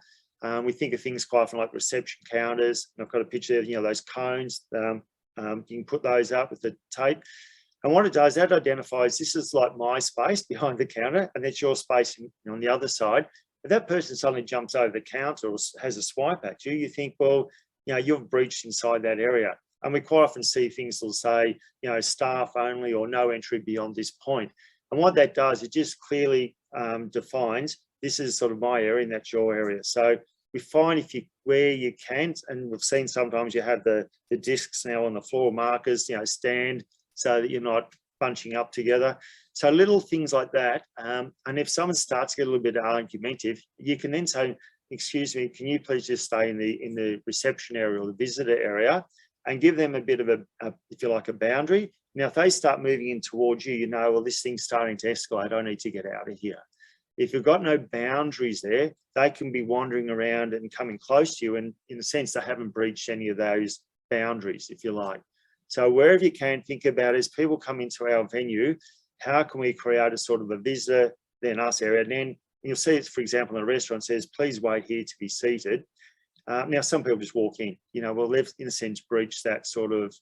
We think of things quite often like reception counters. And I've got a picture of, those cones. You can put those up with the tape. And what it does, that identifies this is like my space behind the counter, and that's your space on the other side. If that person suddenly jumps over the counter or has a swipe at you, you think, well, you've breached inside that area. And we quite often see things that will say, staff only or no entry beyond this point. And what that does, it just clearly defines this is sort of my area and that's your area. So we find where you can, and we've seen sometimes you have the discs now on the floor, markers, stand so that you're not bunching up together. So little things like that. And if someone starts to get a little bit argumentative, you can then say, excuse me, can you please just stay in the reception area or the visitor area, and give them a bit of if you like, a boundary. Now, if they start moving in towards you, well, this thing's starting to escalate. I need to get out of here. If you've got no boundaries there, they can be wandering around and coming close to you. And in a sense, they haven't breached any of those boundaries, if you like. So wherever you can, think about as people come into our venue, how can we create a sort of a visitor, then us area? And then you'll see it, for example, in a restaurant says, please wait here to be seated. Now, some people just walk in, well, they've in a sense breached that sort of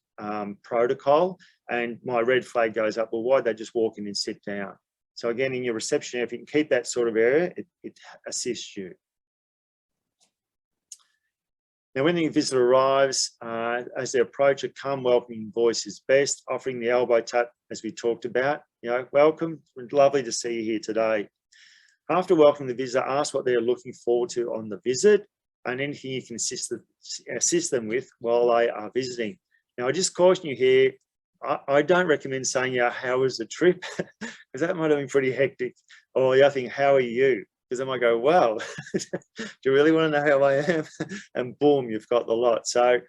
protocol, and my red flag goes up. Well, why'd they just walk in and sit down? So again, in your reception area, if you can keep that sort of area, it assists you. Now, when the visitor arrives, as they approach, a calm, welcoming voice is best, offering the elbow tap, as we talked about. Welcome, lovely to see you here today. After welcoming the visitor, ask what they're looking forward to on the visit, and anything you can assist them with while they are visiting. Now, I just caution you here, I don't recommend saying, how was the trip? Because that might have been pretty hectic. Or the other thing, how are you? Because they might go, well, do you really want to know how I am? And boom, you've got the lot. So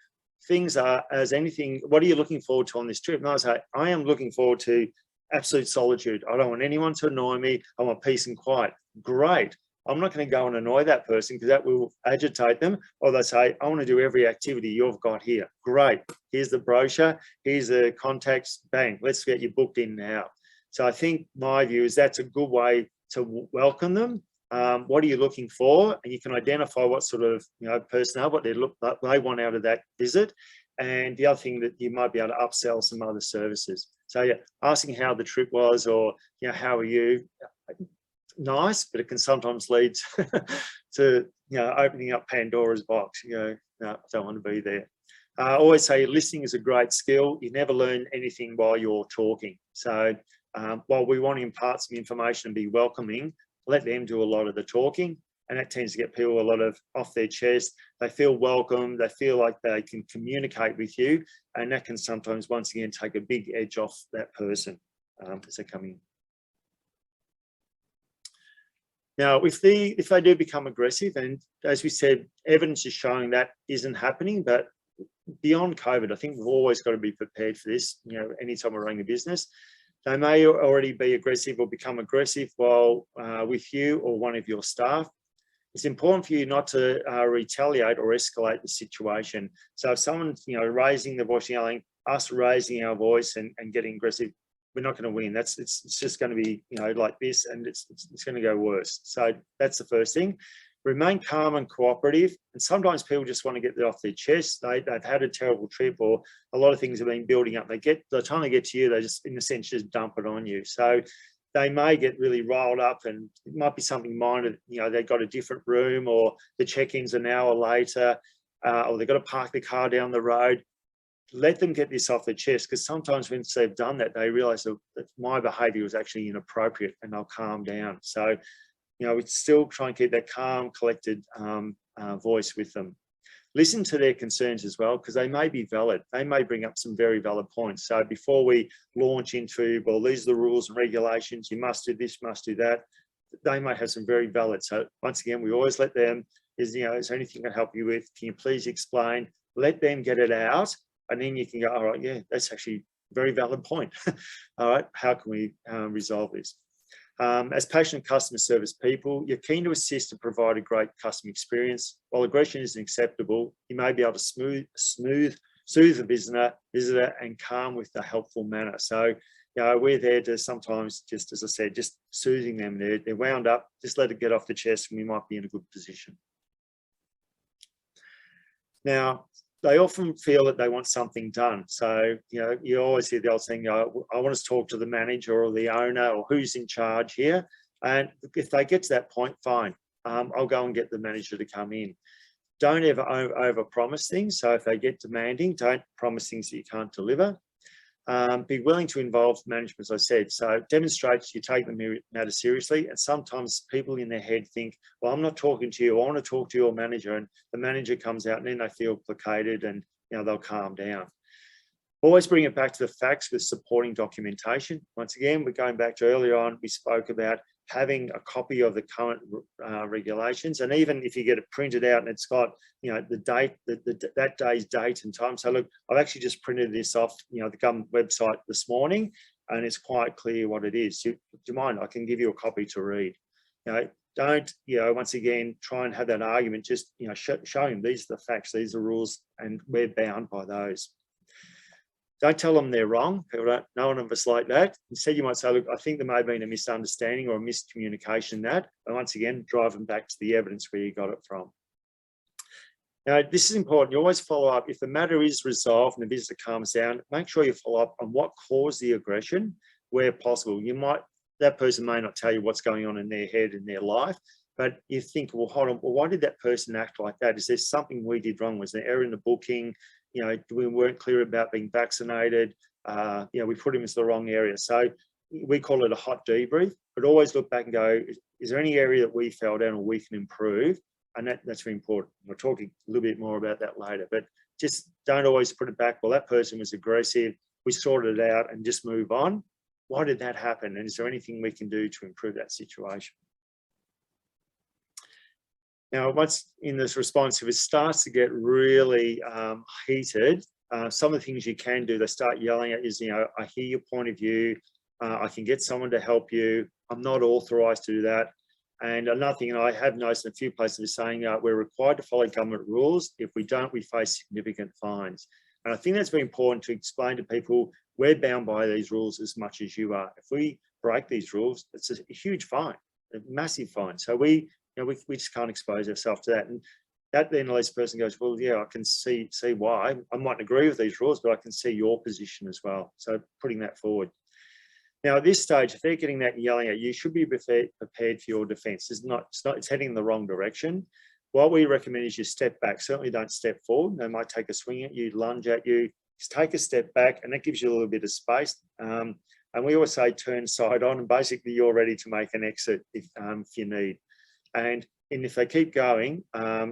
things are, as anything, what are you looking forward to on this trip? And I say, I am looking forward to absolute solitude. I don't want anyone to annoy me. I want peace and quiet. Great. I'm not going to go and annoy that person because that will agitate them. Or they say, I want to do every activity you've got here. Great. Here's the brochure. Here's the contacts. Bang. Let's get you booked in now. So I think my view is that's a good way to welcome them. What are you looking for? And you can identify what sort of personnel, what they want out of that visit. And the other thing that you might be able to upsell some other services. So asking how the trip was, or how are you? Nice, but it can sometimes lead to opening up Pandora's box. No, I don't want to be there. I always say listening is a great skill. You never learn anything while you're talking. So while we want to impart some information and be welcoming, let them do a lot of the talking, and that tends to get people a lot of off their chest. They feel welcome, they feel like they can communicate with you, and that can sometimes once again take a big edge off that person as they come in. Now, if they do become aggressive, and as we said, evidence is showing that isn't happening, but beyond COVID, I think we've always got to be prepared for this. Anytime we're running a business, they may already be aggressive or become aggressive while with you or one of your staff. It's important for you not to retaliate or escalate the situation. So if someone's raising their voice, yelling, us raising our voice and getting aggressive, we're not going to win. It's just going to be like this, and it's going to go worse. So that's the first thing. Remain calm and cooperative. And sometimes people just want to get it off their chest. They've had a terrible trip, or a lot of things have been building up. By the time they get to you, they just, in a sense, just dump it on you. So they may get really riled up, and it might be something minor. They've got a different room, or the check-in's an hour later, or they've got to park the car down the road. Let them get this off their chest, because sometimes once they've done that, they realise that my behaviour was actually inappropriate, and they'll calm down. So we still try and keep that calm, collected voice with them. Listen to their concerns as well, because they may be valid. They may bring up some very valid points. So before we launch into, well, these are the rules and regulations, you must do this, must do that, they might have some very valid. So once again, we always let them, is there anything I can help you with? Can you please explain? Let them get it out, and then you can go, all right, yeah, that's actually a very valid point. All right, how can we resolve this? As passionate customer service people, you're keen to assist and provide a great customer experience. While aggression isn't acceptable, you may be able to soothe the visitor and calm with a helpful manner. So we're there to sometimes, just as I said, just soothing them. They're wound up, just let it get off the chest and we might be in a good position. Now, they often feel that they want something done. So, you always hear the old saying, I want to talk to the manager or the owner or who's in charge here. And if they get to that point, fine, I'll go and get the manager to come in. Don't ever over-promise things. So if they get demanding, don't promise things that you can't deliver. Be willing to involve management, as I said. So demonstrate you take the matter seriously. And sometimes people in their head think, well, I'm not talking to you. I want to talk to your manager. And the manager comes out and then they feel placated and they'll calm down. Always bring it back to the facts with supporting documentation. Once again, we're going back to earlier on, we spoke about having a copy of the current regulations, and even if you get it printed out and it's got the date, that day's date and time. So look, I've actually just printed this off the government website this morning, and it's quite clear what it is. Do you mind? I can give you a copy to read. Don't once again try and have that argument. Just show them these are the facts, these are the rules, and we're bound by those. Don't tell them they're wrong. No one of us like that. Instead, you might say, look, I think there may have been a misunderstanding or a miscommunication in that. And once again, drive them back to the evidence where you got it from. Now, this is important. You always follow up. If the matter is resolved and the visitor calms down, make sure you follow up on what caused the aggression where possible. That person may not tell you what's going on in their head, in their life, but you think, well, hold on, well, why did that person act like that? Is there something we did wrong? Was there error in the booking? We weren't clear about being vaccinated. We put him into the wrong area. So we call it a hot debrief, but always look back and go, is there any area that we fell down or we can improve? And that's very important. We're talking a little bit more about that later, but just don't always put it back. Well, that person was aggressive. We sorted it out and just move on. Why did that happen? And is there anything we can do to improve that situation? Now, once in this response, if it starts to get really heated, some of the things you can do, they start yelling at you, I hear your point of view, I can get someone to help you, I'm not authorised to do that. And another thing, and I have noticed in a few places saying we're required to follow government rules. If we don't, we face significant fines. And I think that's very important to explain to people, we're bound by these rules as much as you are. If we break these rules, it's a huge fine, a massive fine. So we just can't expose ourselves to that. And that then leads the person goes, well, yeah, I can see why. I mightn't agree with these rules, but I can see your position as well. So putting that forward. Now, at this stage, if they're getting that and yelling at you, you should be prepared for your defence. It's heading in the wrong direction. What we recommend is you step back. Certainly don't step forward. They might take a swing at you, lunge at you. Just take a step back, and that gives you a little bit of space. And we always say turn side on, and basically you're ready to make an exit if you need. And if they keep going,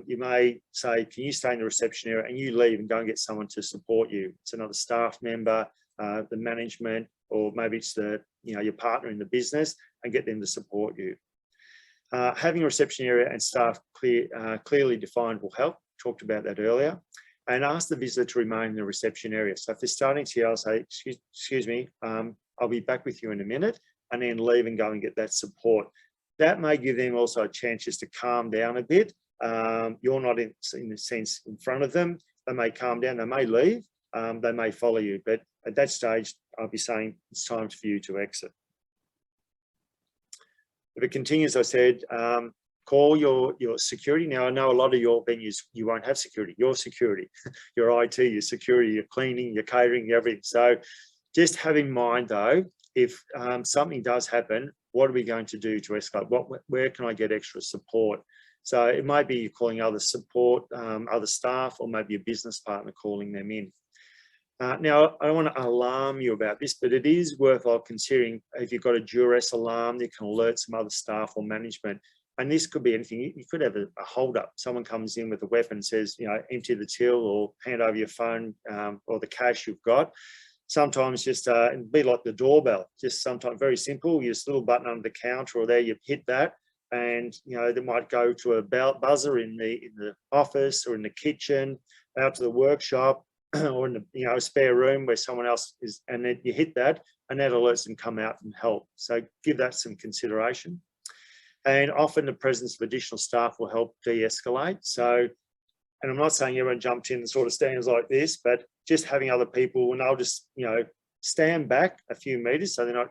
you may say, can you stay in the reception area, and you leave and go and get someone to support you. It's another staff member, the management, or maybe it's your partner in the business, and get them to support you. Having a reception area and staff clearly defined will help. Talked about that earlier. And ask the visitor to remain in the reception area. So if they're starting to yell, say, excuse me, I'll be back with you in a minute, and then leave and go and get that support. That may give them also a chance just to calm down a bit. You're not in a sense in front of them. They may calm down, they may leave, they may follow you, but at that stage, I'll be saying it's time for you to exit. If it continues, I said, call your security. Now, I know a lot of your venues, you won't have security. Your security, your IT, your security, your cleaning, your catering, everything. So just have in mind, though, if something does happen, what are we going to do to escalate? Where can I get extra support? So it might be calling other support, other staff, or maybe a business partner calling them in. Now, I don't want to alarm you about this, but it is worthwhile considering if you've got a duress alarm, you can alert some other staff or management. And this could be anything. You could have a hold up. Someone comes in with a weapon, says, empty the till or hand over your phone or the cash you've got. Sometimes just be like the doorbell, just sometimes very simple. You just a little button under the counter or there, you hit that, and they might go to a buzzer in the office or in the kitchen, out to the workshop, or in the a spare room where someone else is, and then you hit that, and that alerts them come out and help. So give that some consideration. And often the presence of additional staff will help de-escalate. So, and I'm not saying everyone jumps in and sort of stands like this, but just having other people, and they'll just stand back a few meters so they're not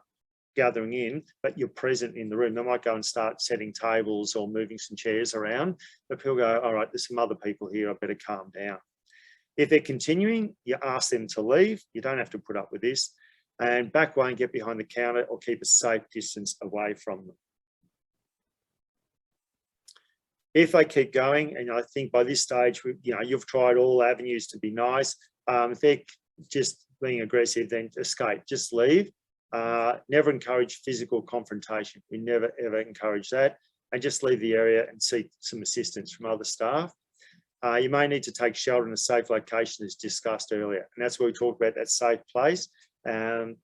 gathering in, but you're present in the room. They might go and start setting tables or moving some chairs around, but people go, all right, there's some other people here, I better calm down. If they're continuing, you ask them to leave. You don't have to put up with this, and back away and get behind the counter or keep a safe distance away from them. If they keep going, and I think by this stage, you've tried all avenues to be nice. If they're just being aggressive, then escape, just leave. Never encourage physical confrontation. We never, ever encourage that. And just leave the area and seek some assistance from other staff. You may need to take shelter in a safe location as discussed earlier. And that's where we talk about that safe place. And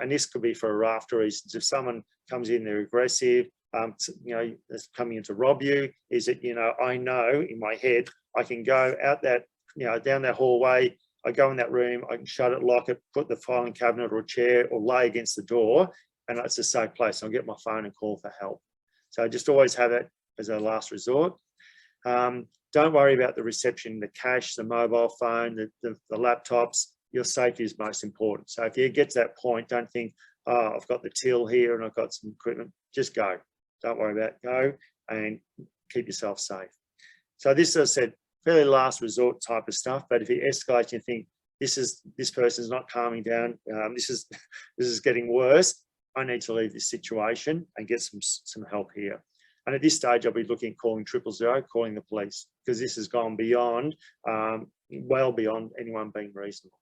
this could be for a raft of reasons. If someone comes in, they're aggressive, that's coming in to rob you, is that, I know in my head, I can go out that, down that hallway, I go in that room, I can shut it, lock it, put the filing cabinet or a chair or lay against the door, and it's a safe place. I'll get my phone and call for help. So just always have that as a last resort. Don't worry about the reception, the cash, the mobile phone, the laptops. Your safety is most important. So if you get to that point, don't think, oh, I've got the till here and I've got some equipment. Just go. Don't worry about it. Go and keep yourself safe. So this, as I said, fairly last resort type of stuff. But if you escalate, you think this person's not calming down. This is getting worse. I need to leave this situation and get some help here. And at this stage, I'll be looking at calling 000, calling the police, because this has gone beyond, well beyond anyone being reasonable.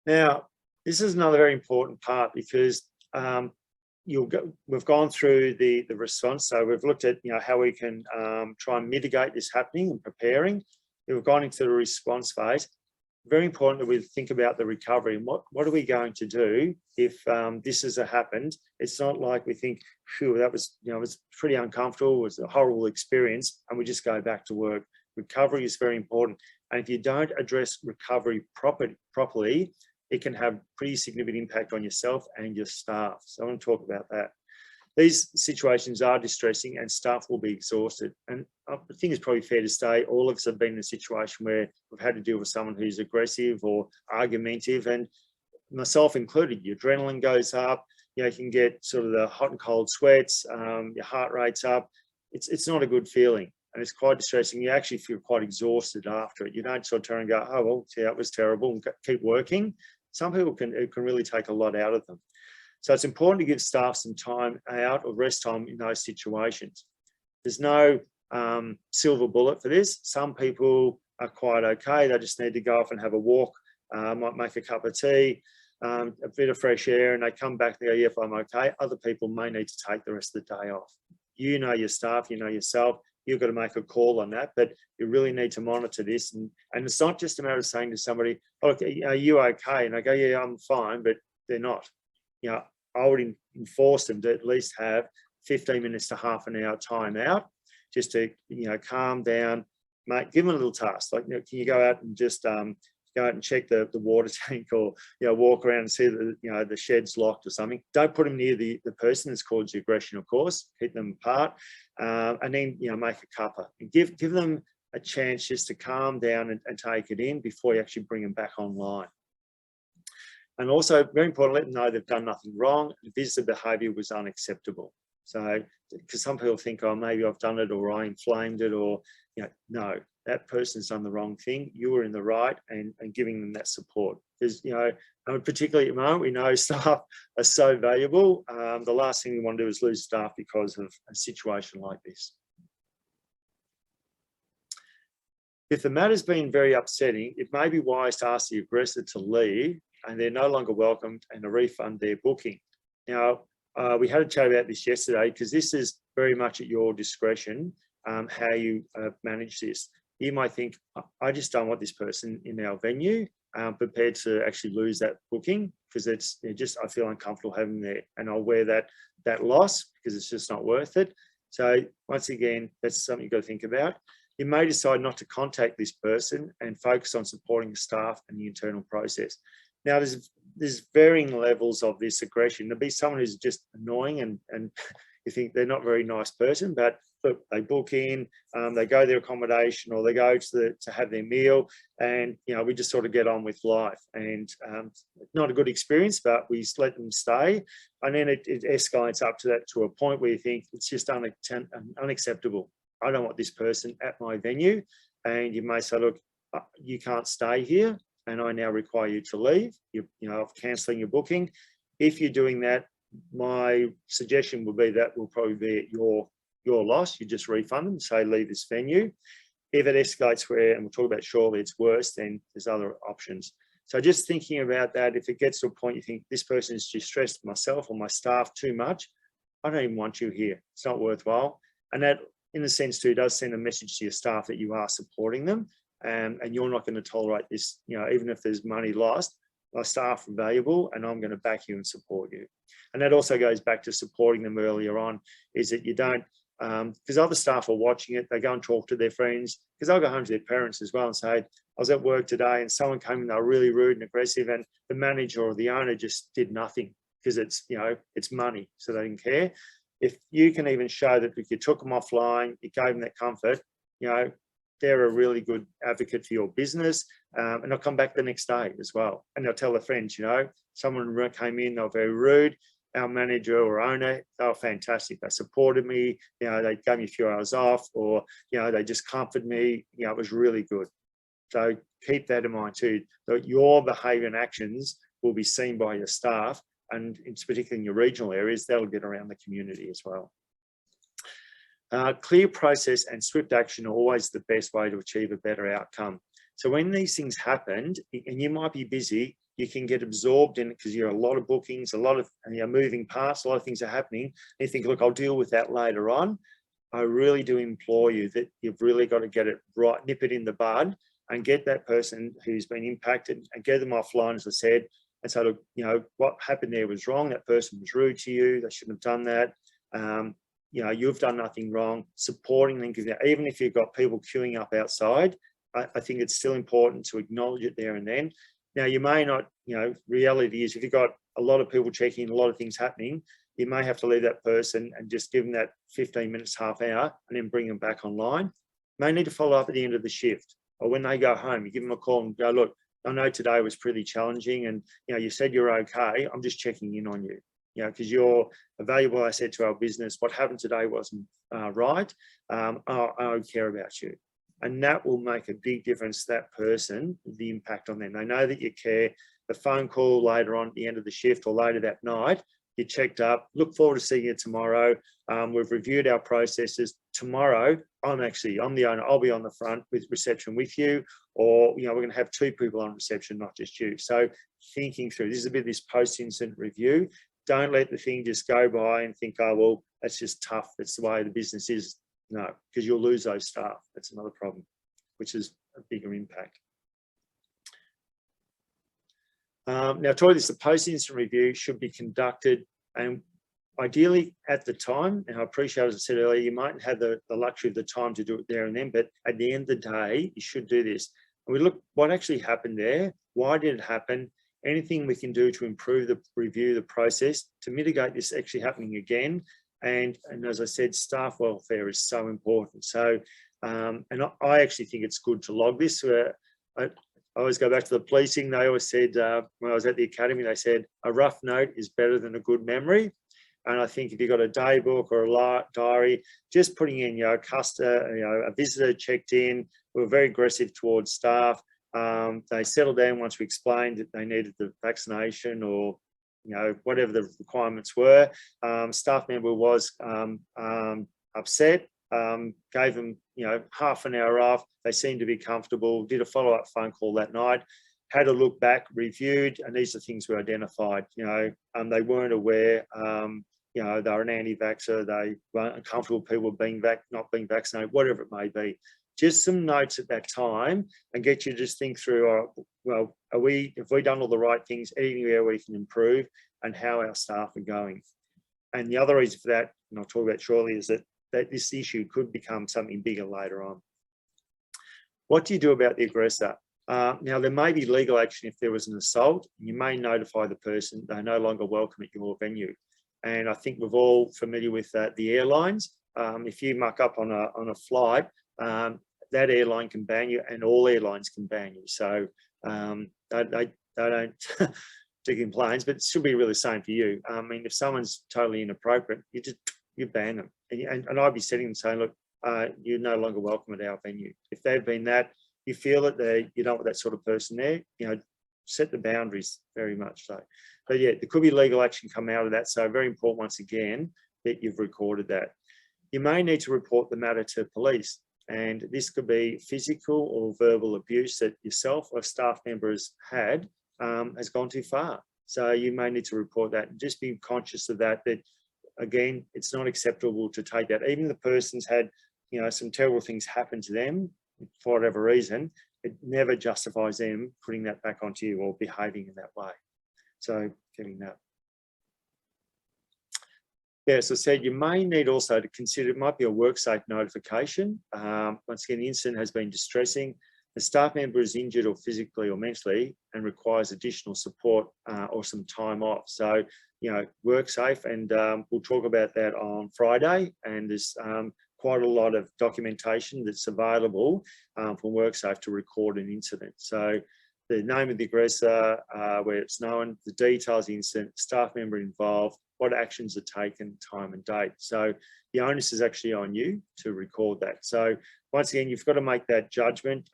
Now, this is another very important part, because we've gone through the response. So we've looked at how we can try and mitigate this happening and preparing. We've gone into the response phase. Very important that we think about the recovery and what are we going to do if this has happened. It's not like we think, phew, that was, it was pretty uncomfortable, it was a horrible experience, and we just go back to work. Recovery is very important. And if you don't address recovery properly, it can have pretty significant impact on yourself and your staff. So I want to talk about that. These situations are distressing and staff will be exhausted. And I think it's probably fair to say all of us have been in a situation where we've had to deal with someone who's aggressive or argumentative, and myself included. Your adrenaline goes up, you can get sort of the hot and cold sweats, your heart rate's up. It's not a good feeling, and it's quite distressing. You actually feel quite exhausted after it. You don't sort of turn and go, oh, well, yeah, that was terrible, and keep working. Some people it can really take a lot out of them. So it's important to give staff some time out or rest time in those situations. There's no silver bullet for this. Some people are quite okay. They just need to go off and have a walk, might make a cup of tea, a bit of fresh air, and they come back and go, yeah, if I'm okay. Other people may need to take the rest of the day off. You know your staff, you know yourself. You've got to make a call on that, but you really need to monitor this. And it's not just a matter of saying to somebody, oh, are you okay? And I go, yeah, I'm fine, but they're not. I would enforce them to at least have 15 minutes to half an hour time out, just to, calm down, give them a little task. Like, can you go out and just go out and check the water tank, or, walk around and see that, the shed's locked or something. Don't put them near the person that's caused the aggression, of course, keep them apart, and then, make a cuppa and give them a chance just to calm down and take it in before you actually bring them back online. And also, very important, let them know they've done nothing wrong. The visitor behaviour was unacceptable. So, because some people think, oh, maybe I've done it, or I inflamed it, or, no, that person's done the wrong thing. You were in the right, and giving them that support. Because, particularly at the moment, we know staff are so valuable. The last thing we want to do is lose staff because of a situation like this. If the matter's been very upsetting, it may be wise to ask the aggressor to leave, and they're no longer welcomed, and to refund their booking. Now, we had a chat about this yesterday, because this is very much at your discretion, how you manage this. You might think, I just don't want this person in our venue. I'm prepared to actually lose that booking, because I feel uncomfortable having them there, and I'll wear that loss because it's just not worth it. So once again, that's something you've got to think about. You may decide not to contact this person and focus on supporting the staff and the internal process. Now, there's varying levels of this aggression. There'll be someone who's just annoying and you think they're not a very nice person, but they book in, they go their accommodation, or they go to have their meal, and we just sort of get on with life. And not a good experience, but we just let them stay, and then it escalates up to a point where you think it's just unacceptable. I don't want this person at my venue, and you may say, look, you can't stay here, and I now require you to leave. Of cancelling your booking. If you're doing that, my suggestion would be that will probably be at your loss. You just refund them, say leave this venue. If it escalates where, and we'll talk about shortly, it's worse, then there's other options. So just thinking about that, if it gets to a point you think this person is distressed, myself or my staff too much, I don't even want you here. It's not worthwhile. And that, in a sense too, does send a message to your staff that you are supporting them, and you're not going to tolerate this. Even if there's money lost, my staff are valuable, and I'm going to back you and support you. And that also goes back to supporting them earlier on, is that you don't, because other staff are watching it, they go and talk to their friends, because they'll go home to their parents as well and say, I was at work today and someone came in, they were really rude and aggressive, and the manager or the owner just did nothing, because it's, it's money, so they didn't care. If you can even show that if you took them offline, you gave them that comfort, they're a really good advocate for your business, and they'll come back the next day as well. And they'll tell their friends, someone came in, they were very rude. Our manager or owner, they were fantastic. They supported me, they gave me a few hours off, or, they just comforted me. It was really good. So keep that in mind too, that your behaviour and actions will be seen by your staff, and it's particularly in your regional areas, that'll get around the community as well. Clear process and swift action are always the best way to achieve a better outcome. So when these things happen, and you might be busy, you can get absorbed in it because you're a lot of bookings, a lot of moving parts, a lot of things are happening. And you think, look, I'll deal with that later on. I really do implore you that you've really got to get it right, nip it in the bud, and get that person who's been impacted and get them offline, as I said, and say, look, what happened there was wrong. That person was rude to you. They shouldn't have done that. You've done nothing wrong. Supporting them, even if you've got people queuing up outside, I think it's still important to acknowledge it there and then. Now, you may not, reality is if you've got a lot of people checking, a lot of things happening, you may have to leave that person and just give them that 15 minutes, half hour, and then bring them back online. You may need to follow up at the end of the shift, or when they go home, you give them a call and go, look, I know today was pretty challenging, and, you said you're okay. I'm just checking in on you. Because you're a valuable asset to our business. What happened today wasn't right. I care about you. And that will make a big difference to that person, the impact on them. They know that you care. The phone call later on at the end of the shift or later that night, you checked up, look forward to seeing you tomorrow. We've reviewed our processes. Tomorrow, I'm the owner. I'll be on the front with reception with you, or, we're going to have 2 people on reception, not just you. So thinking through, this is a bit of this post-incident review. Don't let the thing just go by and think, oh, well, that's just tough. That's the way the business is. No, because you'll lose those staff. That's another problem, which is a bigger impact. Now, the post-incident review should be conducted, and ideally at the time, and I appreciate, as I said earlier, you might have the luxury of the time to do it there and then, but at the end of the day, you should do this. And we look what actually happened there. Why did it happen? Anything we can do to improve the process to mitigate this actually happening again. And as I said, staff welfare is so important. So, and I actually think it's good to log this. I always go back to the policing. They always said, when I was at the academy, they said, a rough note is better than a good memory. And I think if you've got a day book or a diary, just putting in, a visitor checked in, we were very aggressive towards staff. They settled down once we explained that they needed the vaccination or, whatever the requirements were. Staff member was upset, gave them, half an hour off. They seemed to be comfortable, did a follow-up phone call that night, had a look back, reviewed, and these are things we identified. They weren't aware, they were an anti-vaxxer, they weren't uncomfortable people not being vaccinated, whatever it may be. Just some notes at that time and get you to just think through, have we done all the right things, anywhere we can improve, and how our staff are going. And the other reason for that, and I'll talk about shortly, is that this issue could become something bigger later on. What do you do about the aggressor? Now, there may be legal action if there was an assault. You may notify the person they're no longer welcome at your venue. And I think we're all familiar with the airlines. if you muck up on a flight, that airline can ban you, and all airlines can ban you. So they don't dig in planes, but it should be really the same for you. I mean, if someone's totally inappropriate, you ban them, and I'd be sitting and saying, look, you're no longer welcome at our venue. If they've been that, you feel that you don't want that sort of person there, set the boundaries very much so. But yeah, there could be legal action come out of that. So very important, once again, that you've recorded that. You may need to report the matter to police, and this could be physical or verbal abuse that yourself or a staff member has had, has gone too far. So you may need to report that, and just be conscious of that, again, it's not acceptable to take that. Even the person's had, some terrible things happen to them for whatever reason, it never justifies them putting that back onto you or behaving in that way. So getting that. Yeah, as I said, you may need also to consider, it might be a WorkSafe notification. Once again, the incident has been distressing. The staff member is injured or physically or mentally and requires additional support or some time off. So, WorkSafe, and we'll talk about that on Friday. And there's quite a lot of documentation that's available from WorkSafe to record an incident. So the name of the aggressor, where it's known, the details of the incident, staff member involved, what actions are taken, time and date. So the onus is actually on you to record that. So once again, you've got to make that judgment.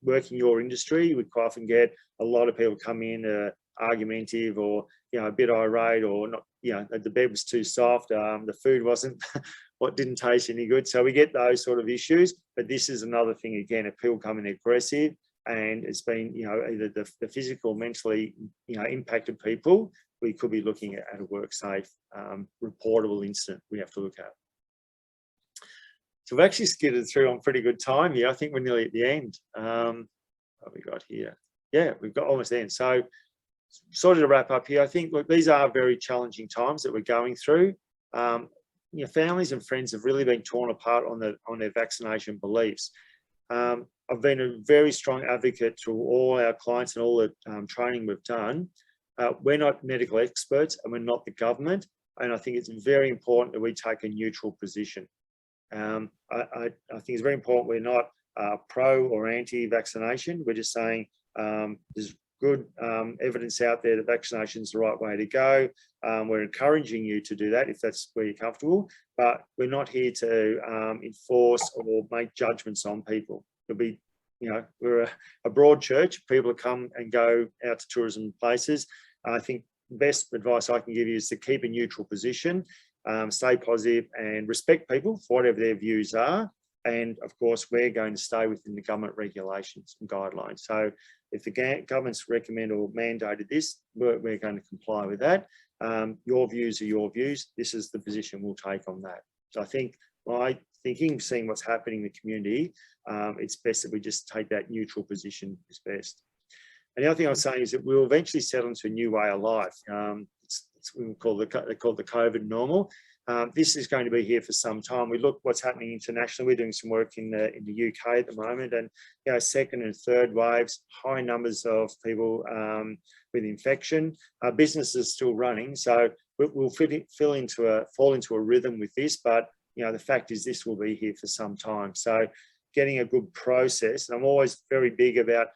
Working your industry, we quite often get a lot of people come in argumentative or, a bit irate, or not, the bed was too soft, the food wasn't, didn't taste any good. So we get those sort of issues. But this is another thing, again, if people come in aggressive and it's been, either the physical, mentally, impacted people, we could be looking at a WorkSafe reportable incident we have to look at. So we've actually skidded through on pretty good time here. I think we're nearly at the end. What have we got here? Yeah, we've got almost the end. So sort of to wrap up here, I think, look, these are very challenging times that we're going through. Families and friends have really been torn apart on their vaccination beliefs. I've been a very strong advocate to all our clients and all the training we've done. We're not medical experts and we're not the government. And I think it's very important that we take a neutral position. I think it's very important we're not pro or anti-vaccination. We're just saying there's good evidence out there that vaccination is the right way to go. We're encouraging you to do that if that's where you're comfortable, but we're not here to enforce or make judgments on people. It'll be, we're a broad church. People come and go out to tourism places. I think the best advice I can give you is to keep a neutral position, stay positive and respect people for whatever their views are. And of course, we're going to stay within the government regulations and guidelines. So if the government's recommend or mandated this, we're going to comply with that. Your views are your views. This is the position we'll take on that. So I think my thinking, seeing what's happening in the community, it's best that we just take that neutral position is best. And the other thing I'm saying is that we'll eventually settle into a new way of life. It's we call the COVID normal. This is going to be here for some time. We look what's happening internationally. We're doing some work in the UK at the moment, and second and third waves, high numbers of people with infection. Businesses still running, so we'll fall into a rhythm with this. But the fact is, this will be here for some time. So getting a good process, and I'm always very big about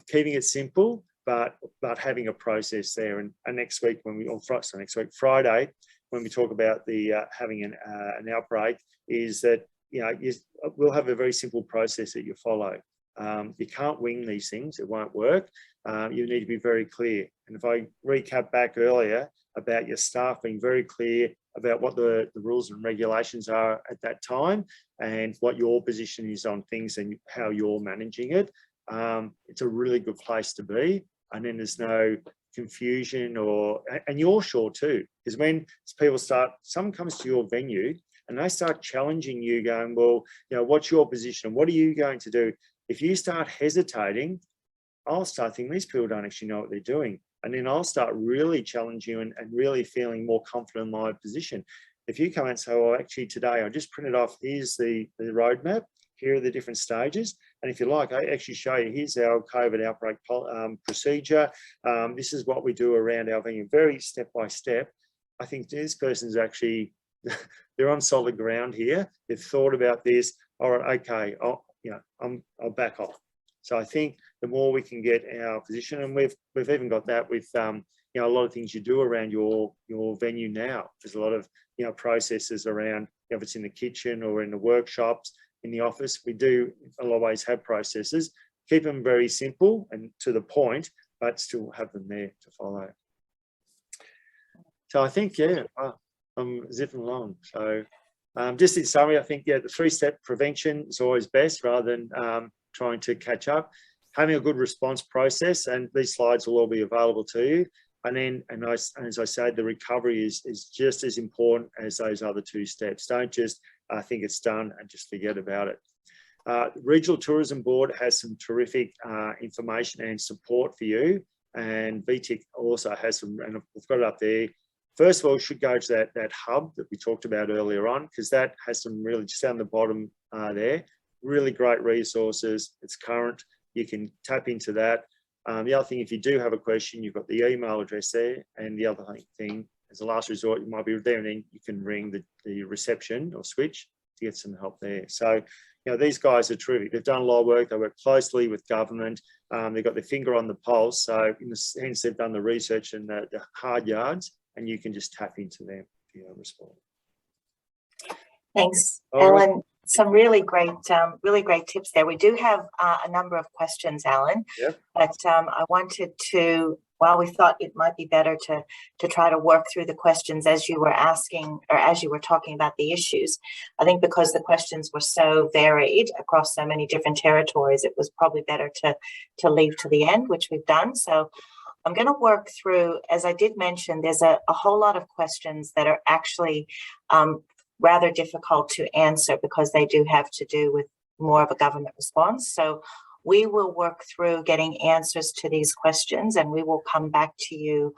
keeping it simple, but having a process there. And next week Friday, when we talk about the having an outbreak, is that we'll have a very simple process that you follow. You can't wing these things; it won't work. You need to be very clear. And if I recap back earlier about your staff being very clear about what the rules and regulations are at that time, and what your position is on things and how you're managing it, it's a really good place to be. And then there's no confusion, and you're sure too, because when people someone comes to your venue and they start challenging you, going, well, what's your position? What are you going to do? If you start hesitating, I'll start thinking these people don't actually know what they're doing. And then I'll start really challenging you and really feeling more confident in my position. If you come and say, well, actually today I just printed off, here's the roadmap, here are the different stages. And if you like, I actually show you, here's our COVID outbreak procedure. This is what we do around our venue, very step by step. I think this person's actually they're on solid ground here. They've thought about this. All right, okay, I'll back off. So I think the more we can get our position, and we've even got that with a lot of things you do around your venue now. There's a lot of processes around, if it's in the kitchen or in the workshops, in the office. We do always have processes. Keep them very simple and to the point, but still have them there to follow. So I think, I'm zipping along. So just in summary, I think, the 3-step prevention is always best rather than trying to catch up. Having a good response process, and these slides will all be available to you. And then, as I said, the recovery is just as important as those other 2 steps. Don't just think it's done and just forget about it. Regional Tourism Board has some terrific information and support for you, and VTIC also has some, and we've got it up there. First of all, you should go to that hub that we talked about earlier on, because that has some really, just down the bottom there, really great resources. It's current. You can tap into that. The other thing, if you do have a question, you've got the email address there. And the other thing, as a last resort, you might be there, and then you can ring the reception or switch to get some help there. So, these guys are terrific. They've done a lot of work. They work closely with government. They've got their finger on the pulse. So, in the sense, they've done the research and the hard yards, and you can just tap into them for your response. Thanks, Allan. Some really great tips there. We do have a number of questions, Allan. Yep. But I wanted to, we thought it might be better to try to work through the questions as you were asking, or as you were talking about the issues. I think because the questions were so varied across so many different territories, it was probably better to leave to the end, which we've done. So I'm going to work through, as I did mention, there's a whole lot of questions that are actually rather difficult to answer because they do have to do with more of a government response. So we will work through getting answers to these questions, and we will come back to you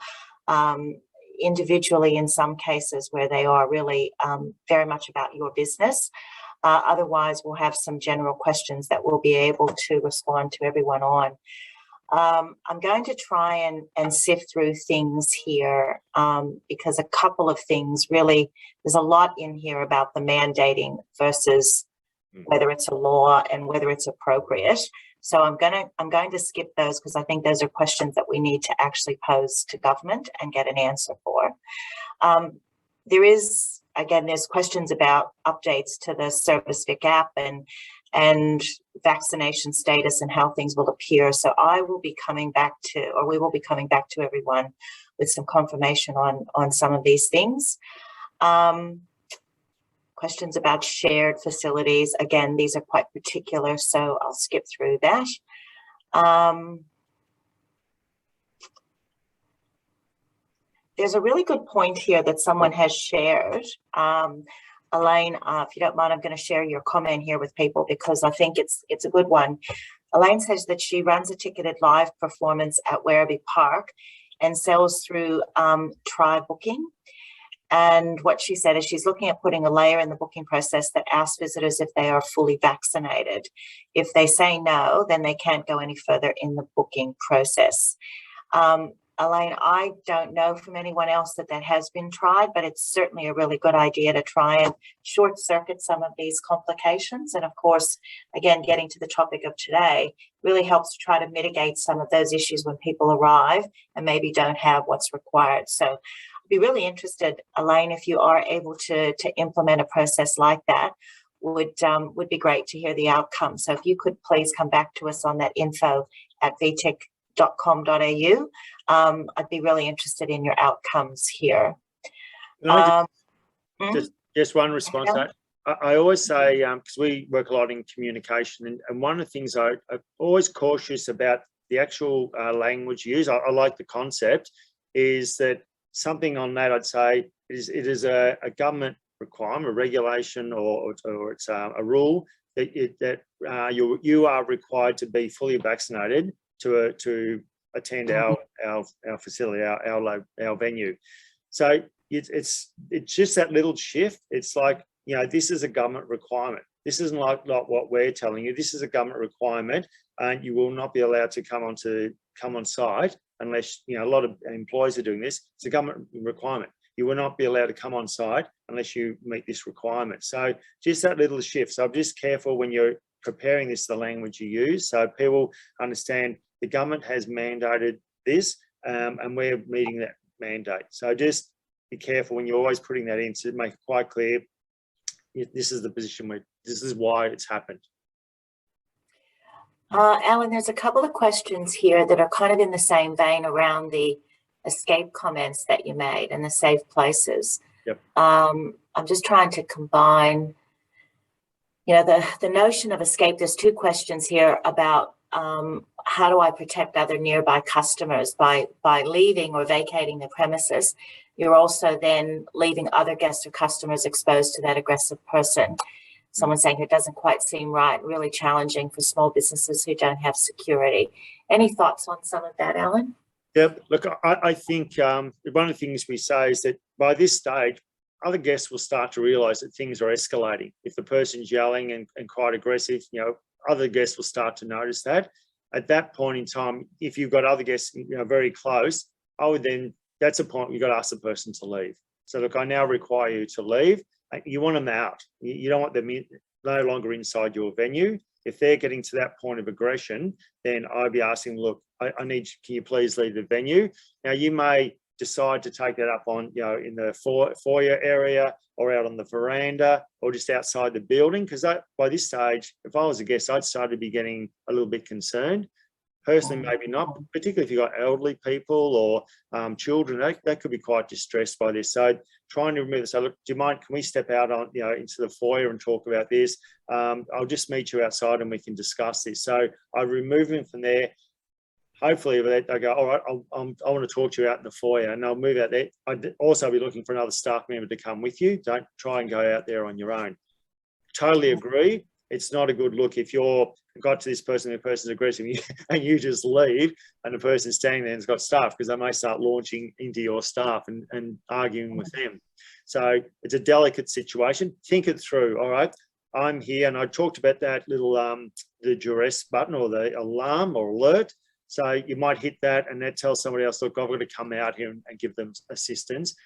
individually in some cases where they are really very much about your business. Otherwise, we'll have some general questions that we'll be able to respond to everyone on. I'm going to try and sift through things here because a couple of things really, there's a lot in here about the mandating versus whether it's a law and whether it's appropriate. So I'm going to skip those because I think those are questions that we need to actually pose to government and get an answer for. There's questions about updates to the Service Vic app and vaccination status and how things will appear. So we will be coming back to everyone with some confirmation on some of these things. Questions about shared facilities. Again, these are quite particular, so I'll skip through that. There's a really good point here that someone has shared. Elaine, if you don't mind, I'm going to share your comment here with people because I think it's a good one. Elaine says that she runs a ticketed live performance at Werribee Park and sells through Try Booking. And what she said is she's looking at putting a layer in the booking process that asks visitors if they are fully vaccinated. If they say no, then they can't go any further in the booking process. Elaine, I don't know from anyone else that has been tried, but it's certainly a really good idea to try and short circuit some of these complications. And of course, again, getting to the topic of today really helps to try to mitigate some of those issues when people arrive and maybe don't have what's required. So I'd be really interested, Elaine, if you are able to implement a process like that, would be great to hear the outcome. So if you could please come back to us on that info@vtic.com.au. I'd be really interested in your outcomes here. Just one response. I always say, because we work a lot in communication, and one of the things I'm always cautious about the actual language used. I like the concept, is that something on that I'd say it is a government requirement, a regulation, or it's a rule that you are required to be fully vaccinated to attend our facility, our venue. So it's just that little shift. It's like, this is a government requirement. This isn't like what we're telling you. This is a government requirement, and you will not be allowed to come on site unless a lot of employees are doing this. It's a government requirement. you will not be allowed to come on site unless you meet this requirement. So just that little shift. So I'm just careful when you're preparing this, the language you use, so people understand the government has mandated this, and we're meeting that mandate. So just be careful when you're always putting that in to make it quite clear. This is the position where this is why it's happened. Allan, there's a couple of questions here that are kind of in the same vein around the escape comments that you made and the safe places. Yep. I'm just trying to combine, the notion of escape. There's two questions here about how do I protect other nearby customers by leaving or vacating the premises. You're also then leaving other guests or customers exposed to that aggressive person. Someone saying it doesn't quite seem right, really challenging for small businesses who don't have security. Any thoughts on some of that, Allan? Yep. Look, I think one of the things we say is that by this stage, other guests will start to realise that things are escalating. If the person's yelling and quite aggressive, other guests will start to notice that. At that point in time, if you've got other guests, very close, that's a point you've got to ask the person to leave. So look, I now require you to leave. You want them out. You don't want them no longer inside your venue. If they're getting to that point of aggression, then I'd be asking, look, I need, can you please leave the venue? Now, you may decide to take that up on, in the foyer area or out on the veranda or just outside the building, because by this stage, if I was a guest, I'd start to be getting a little bit concerned. Personally, maybe not, particularly if you've got elderly people or children, they could be quite distressed by this. So trying to remove it. So look, do you mind, can we step out on, into the foyer and talk about this? I'll just meet you outside and we can discuss this. So I remove them from there. Hopefully they go, all right, I want to talk to you out in the foyer, and I'll move out there. I'd also be looking for another staff member to come with you. Don't try and go out there on your own. Totally agree. It's not a good look if you're got to this person, the person's aggressive, and you just leave, and the person's standing there and's got staff, because they may start launching into your staff and arguing with them. So it's a delicate situation. Think it through. All right, I'm here, and I talked about that little the duress button or the alarm or alert. So you might hit that, and that tells somebody else, look, I've got to come out here and give them assistance.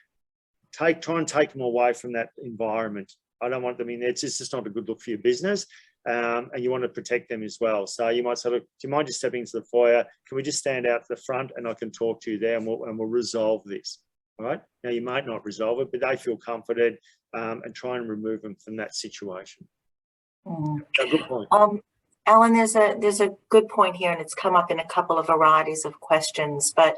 Try and take them away from that environment. I don't want them in there. It's just not a good look for your business. And you want to protect them as well. So you might say, look, do you mind just stepping into the foyer? Can we just stand out the front and I can talk to you there, and we'll resolve this. All right. Now, you might not resolve it, but they feel comforted, and try and remove them from that situation. So good point. Allan, there's a good point here, and it's come up in a couple of varieties of questions, but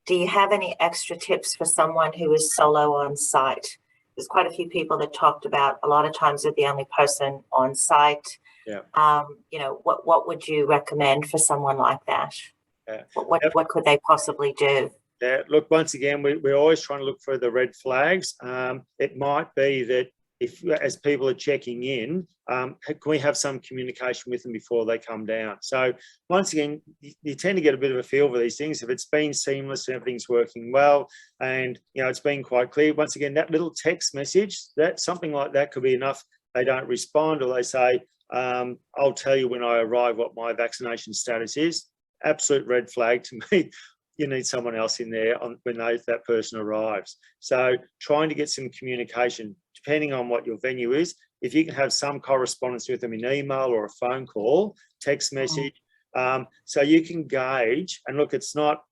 do you have any extra tips for someone who is solo on site? There's quite a few people that talked about a lot of times they're the only person on site. Yeah. What would you recommend for someone like that? Yeah. What could they possibly do? Yeah. Look, once again, we're always trying to look for the red flags. It might be that if, as people are checking in, can we have some communication with them before they come down? So once again, you tend to get a bit of a feel for these things. If it's been seamless and everything's working well, and it's been quite clear, once again, that little text message, that something like that could be enough. They don't respond, or they say, I'll tell you when I arrive what my vaccination status is. Absolute red flag to me. You need someone else in there when that person arrives. So trying to get some communication, depending on what your venue is. If you can have some correspondence with them in email or a phone call, text message, so you can gauge, and look, it's not,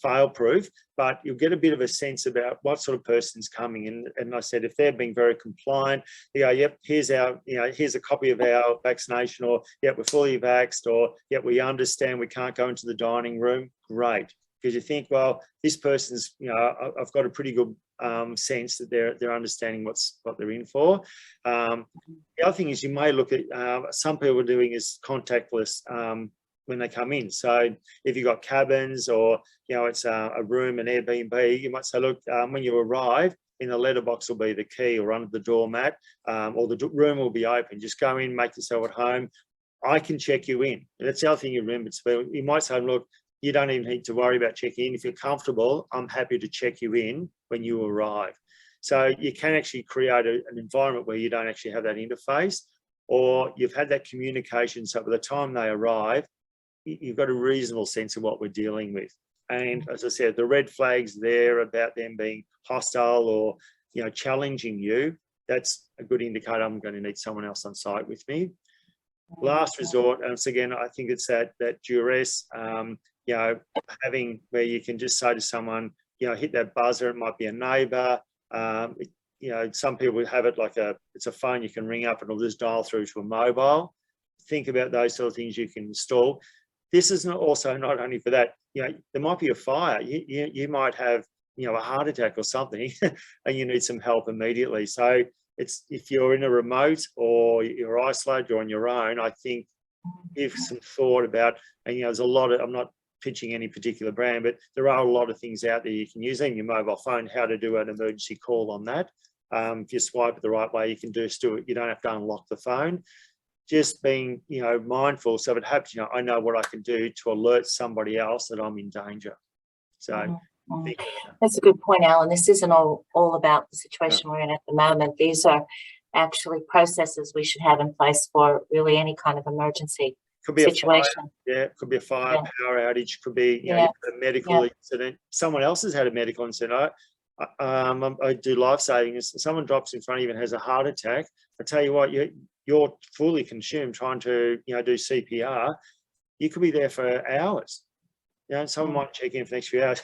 fail-proof, but you'll get a bit of a sense about what sort of person's coming in. And I said, if they're being very compliant, you go, yep, here's a copy of our vaccination, or yep, we're fully vaxxed, or yep, we understand we can't go into the dining room. Great. Because you think, well, this person's, I've got a pretty good sense that they're understanding what they're in for. The other thing is, you may look at, some people are doing is contactless when they come in. So if you've got cabins, or it's a room, an Airbnb, you might say, look, when you arrive, in the letterbox will be the key, or under the doormat, or the room will be open. Just go in, make yourself at home. I can check you in. And that's the other thing you remember. You might say, look, you don't even need to worry about checking in. If you're comfortable, I'm happy to check you in when you arrive. So you can actually create an environment where you don't actually have that interface, or you've had that communication. So by the time they arrive, you've got a reasonable sense of what we're dealing with. And as I said, the red flags there about them being hostile or, challenging you, that's a good indicator I'm going to need someone else on site with me. Last resort, and so again, I think it's that duress, having where you can just say to someone, hit that buzzer. It might be a neighbour. Some people have it like it's a phone you can ring up and it'll just dial through to a mobile. Think about those sort of things you can install. This is also not only for that. There might be a fire. You might have a heart attack or something, and you need some help immediately. So it's, if you're in a remote or you're isolated, you're on your own, I think give some thought about, and there's a lot of, I'm not pitching any particular brand, but there are a lot of things out there you can use in your mobile phone, how to do an emergency call on that. If you swipe it the right way, you can just do it. You don't have to unlock the phone. Just being, mindful. So if it happens, I know what I can do to alert somebody else that I'm in danger. So that's a good point, Alan. This isn't all about the situation we're in at the moment. These are actually processes we should have in place for really any kind of emergency situation. It could be a fire, power outage, could be a medical incident. Someone else has had a medical incident. I do life saving. Someone drops in front of you and has a heart attack. I tell you what, you're fully consumed trying to do CPR. You could be there for hours. Someone might check in for the next few hours.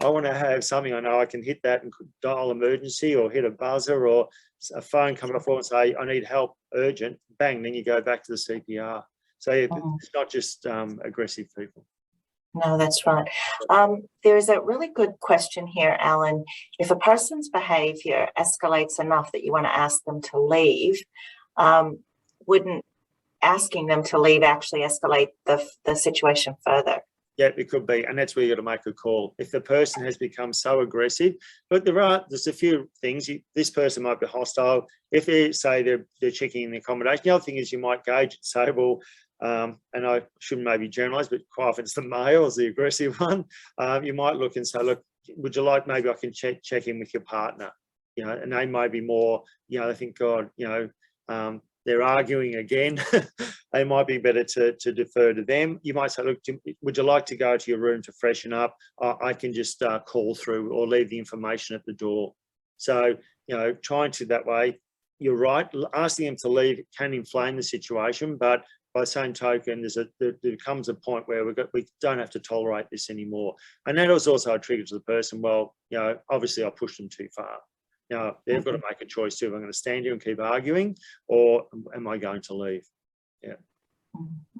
I want to have something I know I can hit that and dial emergency or hit a buzzer or a phone coming off and say, I need help, urgent. Bang, then you go back to the CPR. So it's not just aggressive people. No, that's right. There's a really good question here, Alan. If a person's behaviour escalates enough that you want to ask them to leave, wouldn't asking them to leave actually escalate the situation further? Yeah, it could be, and that's where you got to make a call. If the person has become so aggressive, but there's a few things. This person might be hostile. If they say they're checking in the accommodation, the other thing is you might gauge it. Say, well, and I shouldn't maybe generalise, but quite often it's the male is the aggressive one. You might look and say, look, would you like, maybe I can check in with your partner, and they may be more, they think, God, they're arguing again. They might be better to defer to them. You might say, look, would you like to go to your room to freshen up? I can just call through or leave the information at the door. So, trying to that way, you're right, asking them to leave can inflame the situation, but by the same token, there comes a point where we don't have to tolerate this anymore. And that was also a trigger to the person. Well, obviously I pushed them too far. They've got to make a choice too. Am I going to stand here and keep arguing, or am I going to leave? Yeah.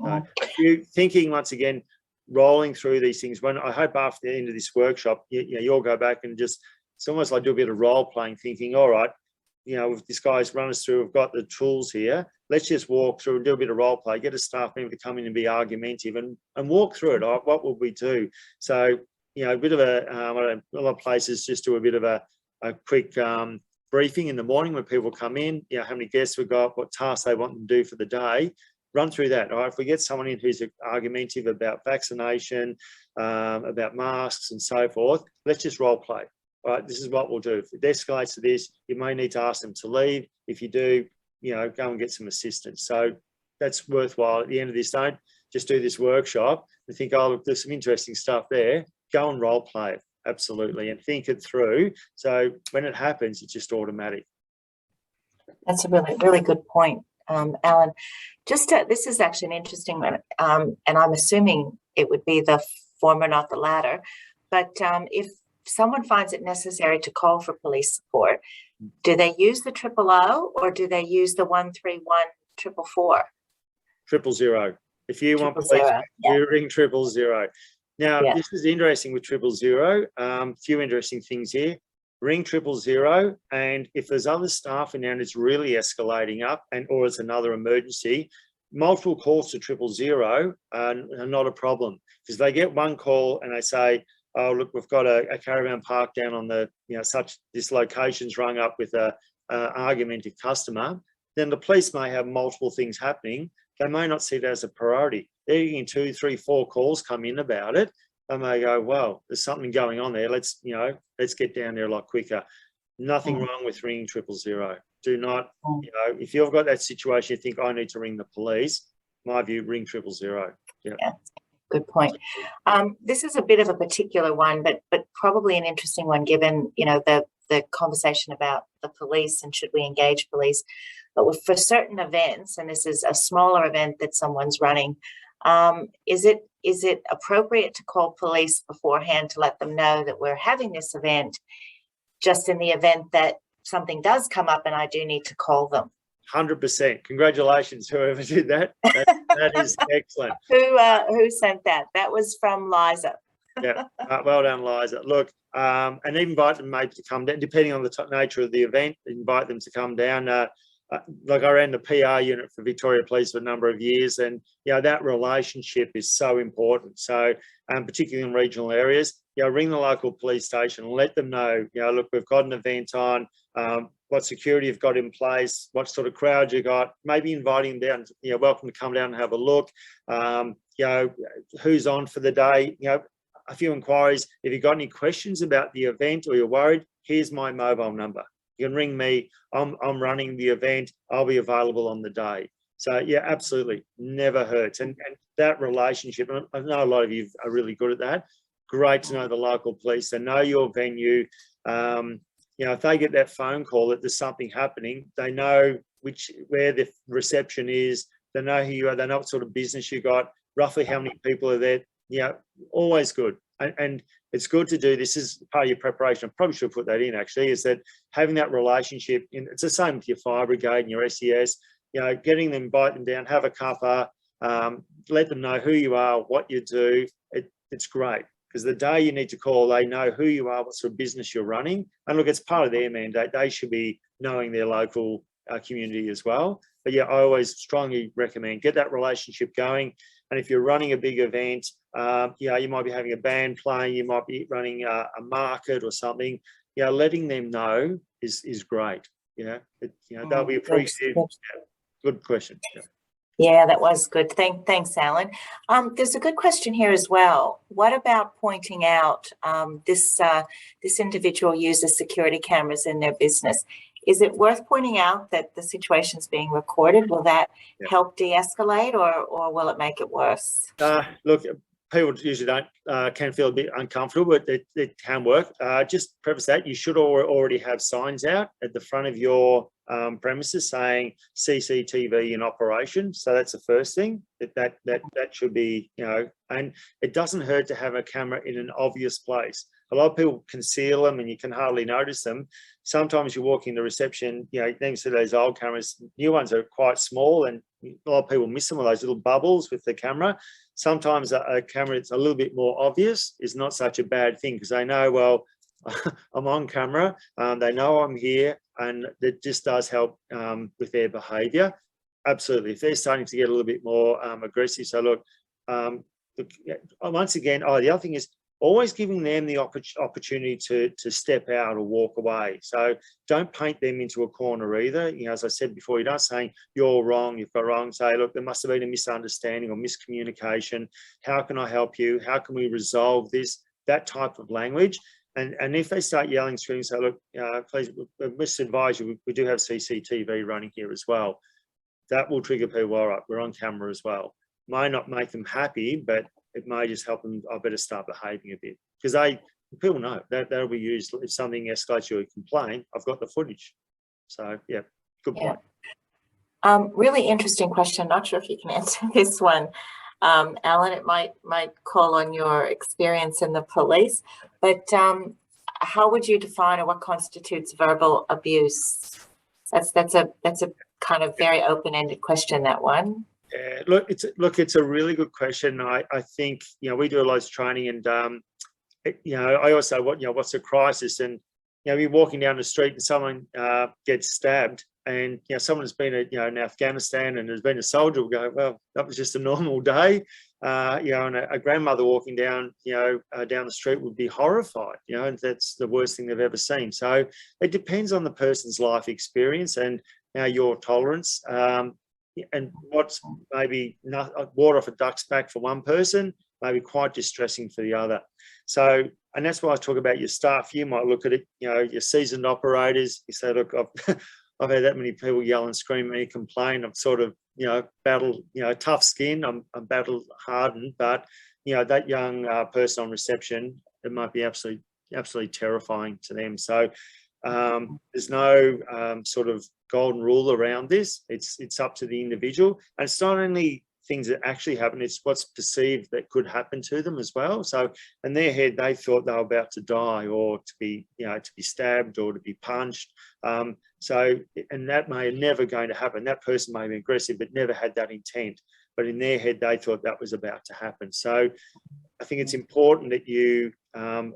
So if you're thinking, once again, rolling through these things, when I hope after the end of this workshop, you'll go back and just, it's almost like do a bit of role playing, thinking, all right, if this guy's run us through, we've got the tools here, let's just walk through and do a bit of role play, get a staff member to come in and be argumentative and walk through it. What would we do? So, a bit of a lot of places just do a bit of a quick briefing in the morning when people come in, how many guests we've got, what tasks they want them to do for the day, run through that. All right, if we get someone in who's argumentative about vaccination, about masks and so forth, let's just role play. All right, this is what we'll do. If it escalates to this, you may need to ask them to leave. If you do, go and get some assistance. So that's worthwhile. At the end of this, don't just do this workshop and think, oh, look, there's some interesting stuff there. Go and role play it. Absolutely, and think it through. So when it happens, it's just automatic. That's a really, really good point, Alan. This is actually an interesting one, and I'm assuming it would be the former, not the latter. But if someone finds it necessary to call for police support, do they use the 000 or do they use the 131 444? 000. If you want police, you ring 000. Now, this is interesting with 000. Few interesting things here. Ring 000, and if there's other staff in there and it's really escalating up, or it's another emergency, multiple calls to 000 are not a problem, because they get one call and they say, oh, look, we've got a caravan park down on the, this location's rung up with a argumentative customer. Then the police may have multiple things happening. They may not see it as a priority. They're getting 2, 3, 4 calls come in about it. They may go, well, there's something going on there. Let's get down there a lot quicker. Nothing wrong with ringing 000. Do not, if you've got that situation, you think I need to ring the police, my view, ring 000. Yeah. Good point. This is a bit of a particular one, but probably an interesting one, given the conversation about the police and should we engage police. But for certain events, and this is a smaller event that someone's running, is it appropriate to call police beforehand to let them know that we're having this event, just in the event that something does come up and I do need to call them? 100%. Congratulations, whoever did that. That is excellent. Who sent that? That was from Liza. Yeah, well done, Liza. Look, and invite them maybe to come down, depending on the nature of the event. Invite them to come down. Like I ran the PR unit for Victoria Police for a number of years, and that relationship is so important. So, particularly in regional areas, ring the local police station and let them know. Look, we've got an event on. What security you've got in place, what sort of crowd you got, maybe inviting them down, welcome to come down and have a look, who's on for the day, a few inquiries. If you've got any questions about the event or you're worried, here's my mobile number. You can ring me. I'm running the event. I'll be available on the day. So yeah, absolutely, never hurts. And that relationship, and I know a lot of you are really good at that. Great to know the local police. They know your venue. If they get that phone call that there's something happening, they know where the reception is, they know who you are, they know what sort of business you got, roughly how many people are there. Always good. And it's good to do. This is part of your preparation. I probably should put that in, actually, is that having that relationship, it's the same with your fire brigade and your SES, getting them, invite them down, have a cuppa, let them know who you are, what you do. It's great. Because the day you need to call, they know who you are, what sort of business you're running. And look, it's part of their mandate. They should be knowing their local community as well. But yeah, I always strongly recommend get that relationship going. And if you're running a big event, you might be having a band playing, you might be running a market or something. Letting them know is great. They'll be appreciative. Good question. Yeah, that was good. Thanks, Alan. There's a good question here as well. What about pointing out this individual uses security cameras in their business? Is it worth pointing out that the situation's being recorded? Will that help de-escalate, or will it make it worse? Look, people usually can feel a bit uncomfortable, but it can work. Just preface that, you should already have signs out at the front of your premises saying CCTV in operation. So that's the first thing. That should be, and it doesn't hurt to have a camera in an obvious place. A lot of people conceal them and you can hardly notice them. Sometimes you walk in the reception, next to those old cameras, new ones are quite small, and a lot of people miss them with those little bubbles with the camera. Sometimes a camera that's a little bit more obvious is not such a bad thing, because they know, well, I'm on camera, they know I'm here, and it just does help with their behaviour. Absolutely. If they're starting to get a little bit more aggressive, so look, once again, the other thing is always giving them the opportunity to step out or walk away. So don't paint them into a corner either. As I said before, you're not saying you're wrong, you've got wrong. Say, look, there must have been a misunderstanding or miscommunication. How can I help you? How can we resolve this? That type of language. And if they start yelling, screaming, say, look, please, we must advise you, we do have CCTV running here as well. That will trigger people, all right, we're on camera as well. Might not make them happy, but it may just help them, I better start behaving a bit. Because people know that'll be used if something escalates you a complaint, I've got the footage. So, yeah, good point. Really interesting question. Not sure if you can answer this one. Alan, it might call on your experience in the police, but how would you define, or what constitutes verbal abuse? That's a kind of very open-ended question, that one. Yeah, it's a really good question. I think we do a lot of training, and I also what's a crisis, and you're walking down the street and someone gets stabbed, and someone has been in Afghanistan and has been a soldier will go, well, that was just a normal day. And a grandmother walking down down the street would be horrified, and that's the worst thing they've ever seen. So it depends on the person's life experience and your tolerance. And what's maybe water off a duck's back for one person may be quite distressing for the other. So, and that's why I talk about your staff. You might look at it, your seasoned operators. You say, look, I've had that many people yell and scream at me, complain. I've sort of battle, tough skin. I'm battle hardened, but that young person on reception, it might be absolutely terrifying to them. So there's no sort of golden rule around this. It's up to the individual, and it's not only things that actually happen, it's what's perceived that could happen to them as well. So in their head, they thought they were about to die, or to be stabbed, or to be punched. And that may never going to happen. That person may be aggressive, but never had that intent. But in their head, they thought that was about to happen. So I think it's important that you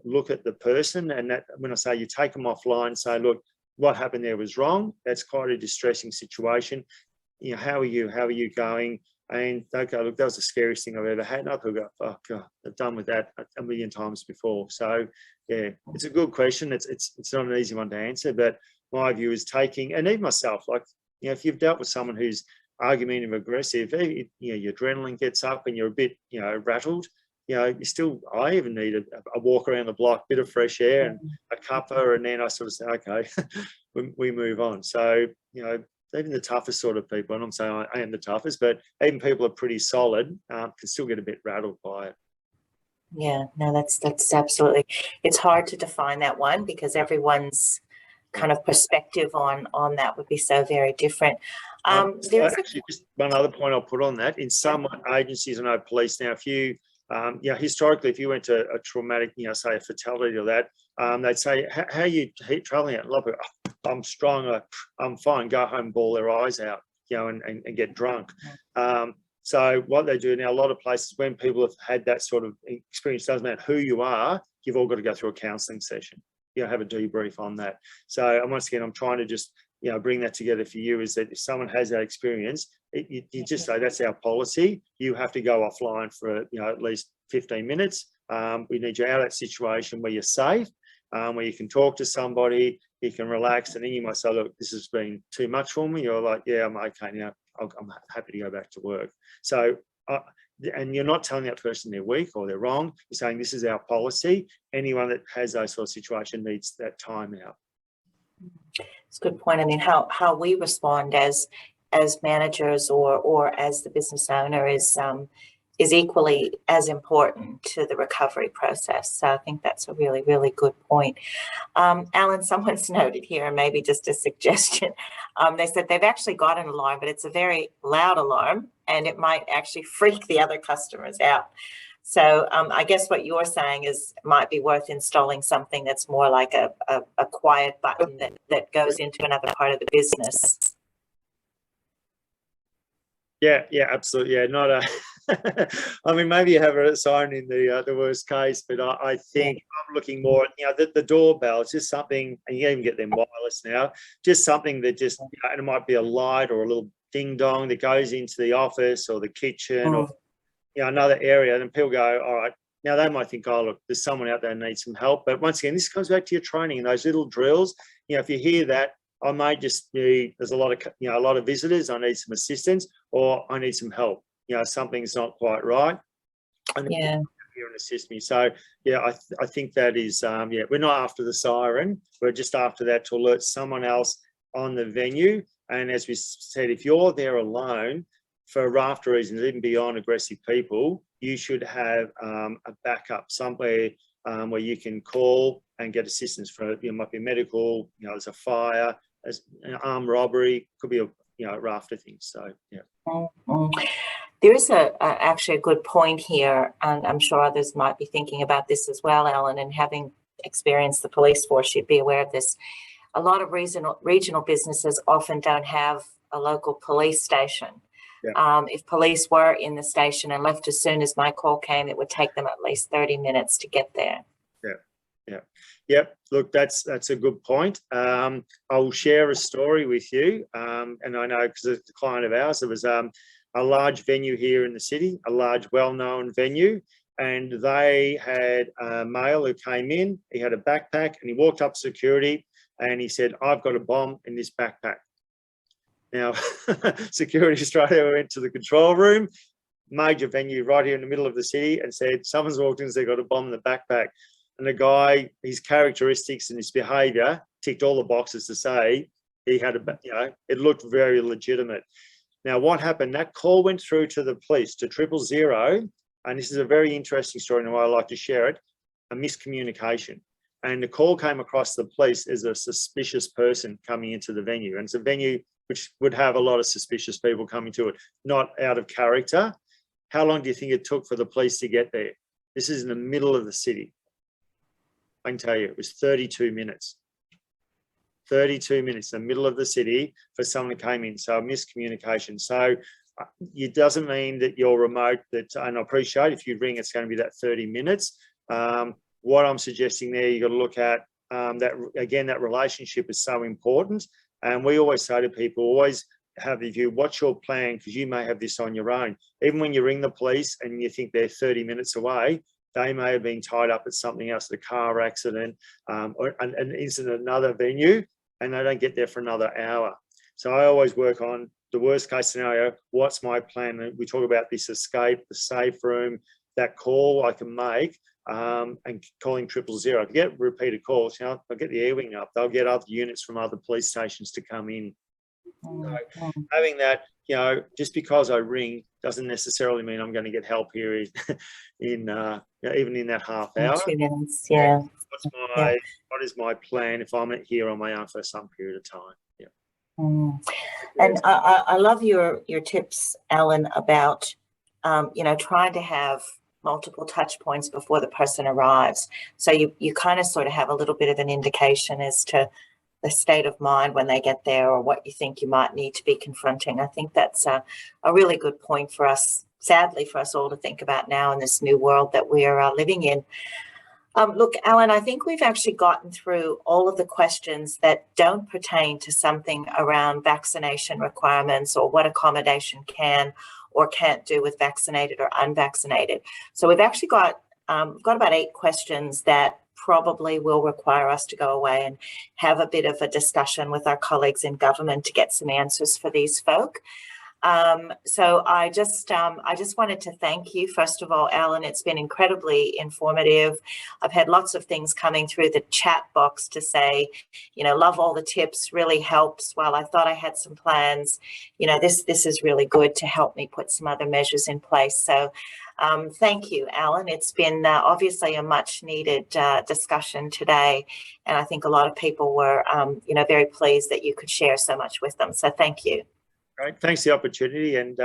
look at the person, and that when I say you take them offline, say, look, what happened there was wrong. That's quite a distressing situation. How are you? How are you going? And they go, look, that was the scariest thing I've ever had. And I'll go, oh God, I've done with that a million times before. So yeah, it's a good question. It's not an easy one to answer, but my view is taking, and even myself, like, if you've dealt with someone who's argumentative, aggressive, your adrenaline gets up and you're a bit, rattled. I even need a walk around the block, bit of fresh air and a cuppa, and then I sort of say, okay, we move on. So, even the toughest sort of people, and I'm saying I am the toughest, but even people are pretty solid, can still get a bit rattled by it. Yeah, no, that's absolutely, it's hard to define that one, because everyone's kind of perspective on that would be so very different. There's actually just one other point I'll put on that. In some agencies, I know police now, if you, historically, if you went to a traumatic, say a fatality or that, they'd say, how are you traveling out? I'm strong, I'm fine, go home, bawl their eyes out, and get drunk. So what they do now, a lot of places, when people have had that sort of experience, doesn't matter who you are, you've all got to go through a counselling session, have a debrief on that. So once again, I'm trying to just, bring that together for you, is that if someone has that experience, you just say, that's our policy. You have to go offline for, at least 15 minutes. We need you out of that situation where you're safe, where you can talk to somebody, you can relax, and then you might say, look, this has been too much for me. You're like, yeah, I'm okay now. I'm happy to go back to work. So, and you're not telling that person they're weak or they're wrong. You're saying, this is our policy. Anyone that has those sort of situation needs that time out. It's a good point. I mean, how we respond as managers or as the business owner is equally as important to the recovery process. So I think that's a really, really good point. Allan, someone's noted here, and maybe just a suggestion. They said they've actually got an alarm, but it's a very loud alarm, and it might actually freak the other customers out. So I guess what you're saying is it might be worth installing something that's more like a quiet button that goes into another part of the business. Yeah, absolutely. Yeah, not a. I mean, maybe you have a sign in the worst case, but I think I'm looking more at the doorbell. It's just something, and you even get them wireless now. Just something that just, and it might be a light or a little ding dong that goes into the office or the kitchen or another area, and people go, all right. Now they might think, oh look, there's someone out there who needs some help. But once again, this comes back to your training and those little drills. If you hear that, I may just be, there's a lot of visitors, I need some assistance, or I need some help. Something's not quite right. I need to come here and assist me. So I think that is, we're not after the siren. We're just after that to alert someone else on the venue. And as we said, if you're there alone for a raft of reasons, even beyond aggressive people, you should have a backup somewhere where you can call and get assistance for, might be medical, there's a fire, there's an armed robbery, could be a raft of things. So, There is actually a good point here, and I'm sure others might be thinking about this as well, Allan, and having experienced the police force, you'd be aware of this. A lot of regional businesses often don't have a local police station. If police were in the station and left as soon as my call came, it would take them at least 30 minutes to get there. Yep. Look, that's a good point. I'll share a story with you, and I know because it's a client of ours. It was a large venue here in the city, a large, well-known venue, and they had a male who came in. He had a backpack, and he walked up to security, and he said, "I've got a bomb in this backpack." Now, security straight away went to the control room, major venue right here in the middle of the city, and said, "Someone's walked in and they've got a bomb in the backpack." And the guy, his characteristics and his behaviour ticked all the boxes to say he had it looked very legitimate. Now, what happened? That call went through to the police, to 000, and this is a very interesting story and why I like to share it, a miscommunication. And the call came across the police as a suspicious person coming into the venue. And it's a venue which would have a lot of suspicious people coming to it, not out of character. How long do you think it took for the police to get there? This is in the middle of the city. I can tell you, it was 32 minutes. 32 minutes in the middle of the city for someone who came in. So miscommunication. So it doesn't mean that you're remote, and I appreciate if you ring, it's going to be that 30 minutes. What I'm suggesting there, you've got to look at that, again, that relationship is so important. And we always say to people, always have the view, what's your plan? Because you may have this on your own. Even when you ring the police and you think they're 30 minutes away, they may have been tied up at something else, a car accident, or an incident at another venue, and they don't get there for another hour. So I always work on the worst case scenario. What's my plan? And we talk about this escape, the safe room, that call I can make, and calling 000. I can get repeated calls. You know, I'll get the air wing up. They'll get other units from other police stations to come in. So having that, you know, just because I ring doesn't necessarily mean I'm going to get help here in even in that half hour. 2 minutes, yeah. What is my plan if I'm here on my own for some period of time? Yeah. And I love your tips, Allan, about trying to have multiple touch points before the person arrives. So you kind of sort of have a little bit of an indication as to the state of mind when they get there, or what you think you might need to be confronting. I think that's a really good point for us, sadly, for us all to think about now in this new world that we are living in. Look, Allan, I think we've actually gotten through all of the questions that don't pertain to something around vaccination requirements or what accommodation can or can't do with vaccinated or unvaccinated. So we've actually got about 8 questions that probably will require us to go away and have a bit of a discussion with our colleagues in government to get some answers for these folk. So I just wanted to thank you, first of all, Allan. It's been incredibly informative. I've had lots of things coming through the chat box to say, love all the tips, really helps. While I thought I had some plans, this is really good to help me put some other measures in place. So thank you, Allan. It's been obviously a much needed discussion today. And I think a lot of people were, very pleased that you could share so much with them. So thank you. Great. Thanks for the opportunity, and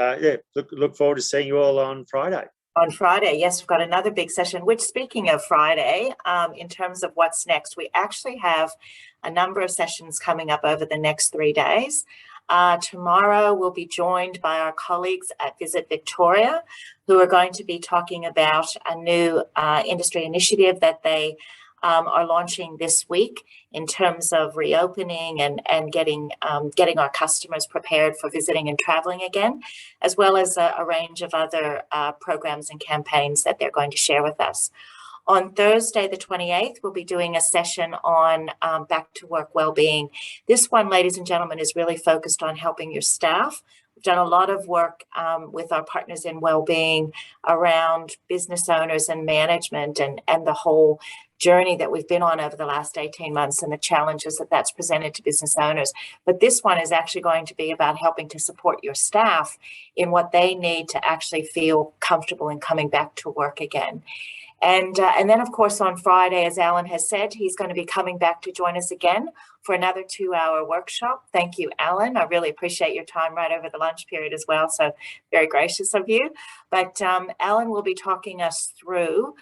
look forward to seeing you all on Friday. On Friday, yes, we've got another big session, which, speaking of Friday, in terms of what's next, we actually have a number of sessions coming up over the next 3 days. Tomorrow, we'll be joined by our colleagues at Visit Victoria, who are going to be talking about a new industry initiative that they are launching this week in terms of reopening and getting our customers prepared for visiting and traveling again, as well as a range of other programs and campaigns that they're going to share with us. On Thursday, the 28th, we'll be doing a session on back to work wellbeing. This one, ladies and gentlemen, is really focused on helping your staff. We've done a lot of work with our partners in wellbeing around business owners and management and the whole journey that we've been on over the last 18 months and the challenges that that's presented to business owners. But this one is actually going to be about helping to support your staff in what they need to actually feel comfortable in coming back to work again. And then, of course, on Friday, as Allan has said, he's going to be coming back to join us again for another 2-hour workshop. Thank you, Allan. I really appreciate your time right over the lunch period as well. So very gracious of you. But Allan will be talking us through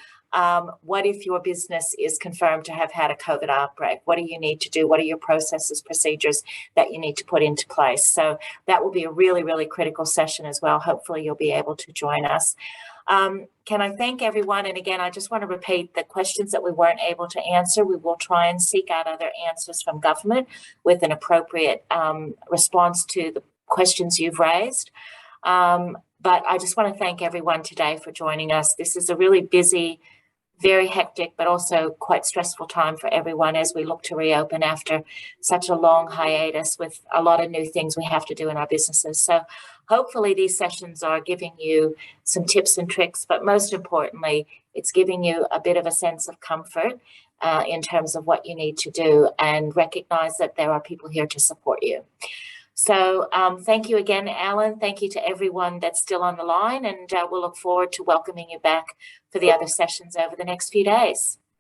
what if your business is confirmed to have had a COVID outbreak? What do you need to do? What are your processes, procedures that you need to put into place? So that will be a really, really critical session as well. Hopefully you'll be able to join us. Can I thank everyone? And again, I just want to repeat the questions that we weren't able to answer. We will try and seek out other answers from government with an appropriate response to the questions you've raised. But I just want to thank everyone today for joining us. This is a really busy, very hectic, but also quite stressful time for everyone as we look to reopen after such a long hiatus with a lot of new things we have to do in our businesses. So hopefully these sessions are giving you some tips and tricks, but most importantly, it's giving you a bit of a sense of comfort in terms of what you need to do and recognize that there are people here to support you. So thank you again, Alan. Thank you to everyone that's still on the line, and we'll look forward to welcoming you back for the other sessions over the next few days.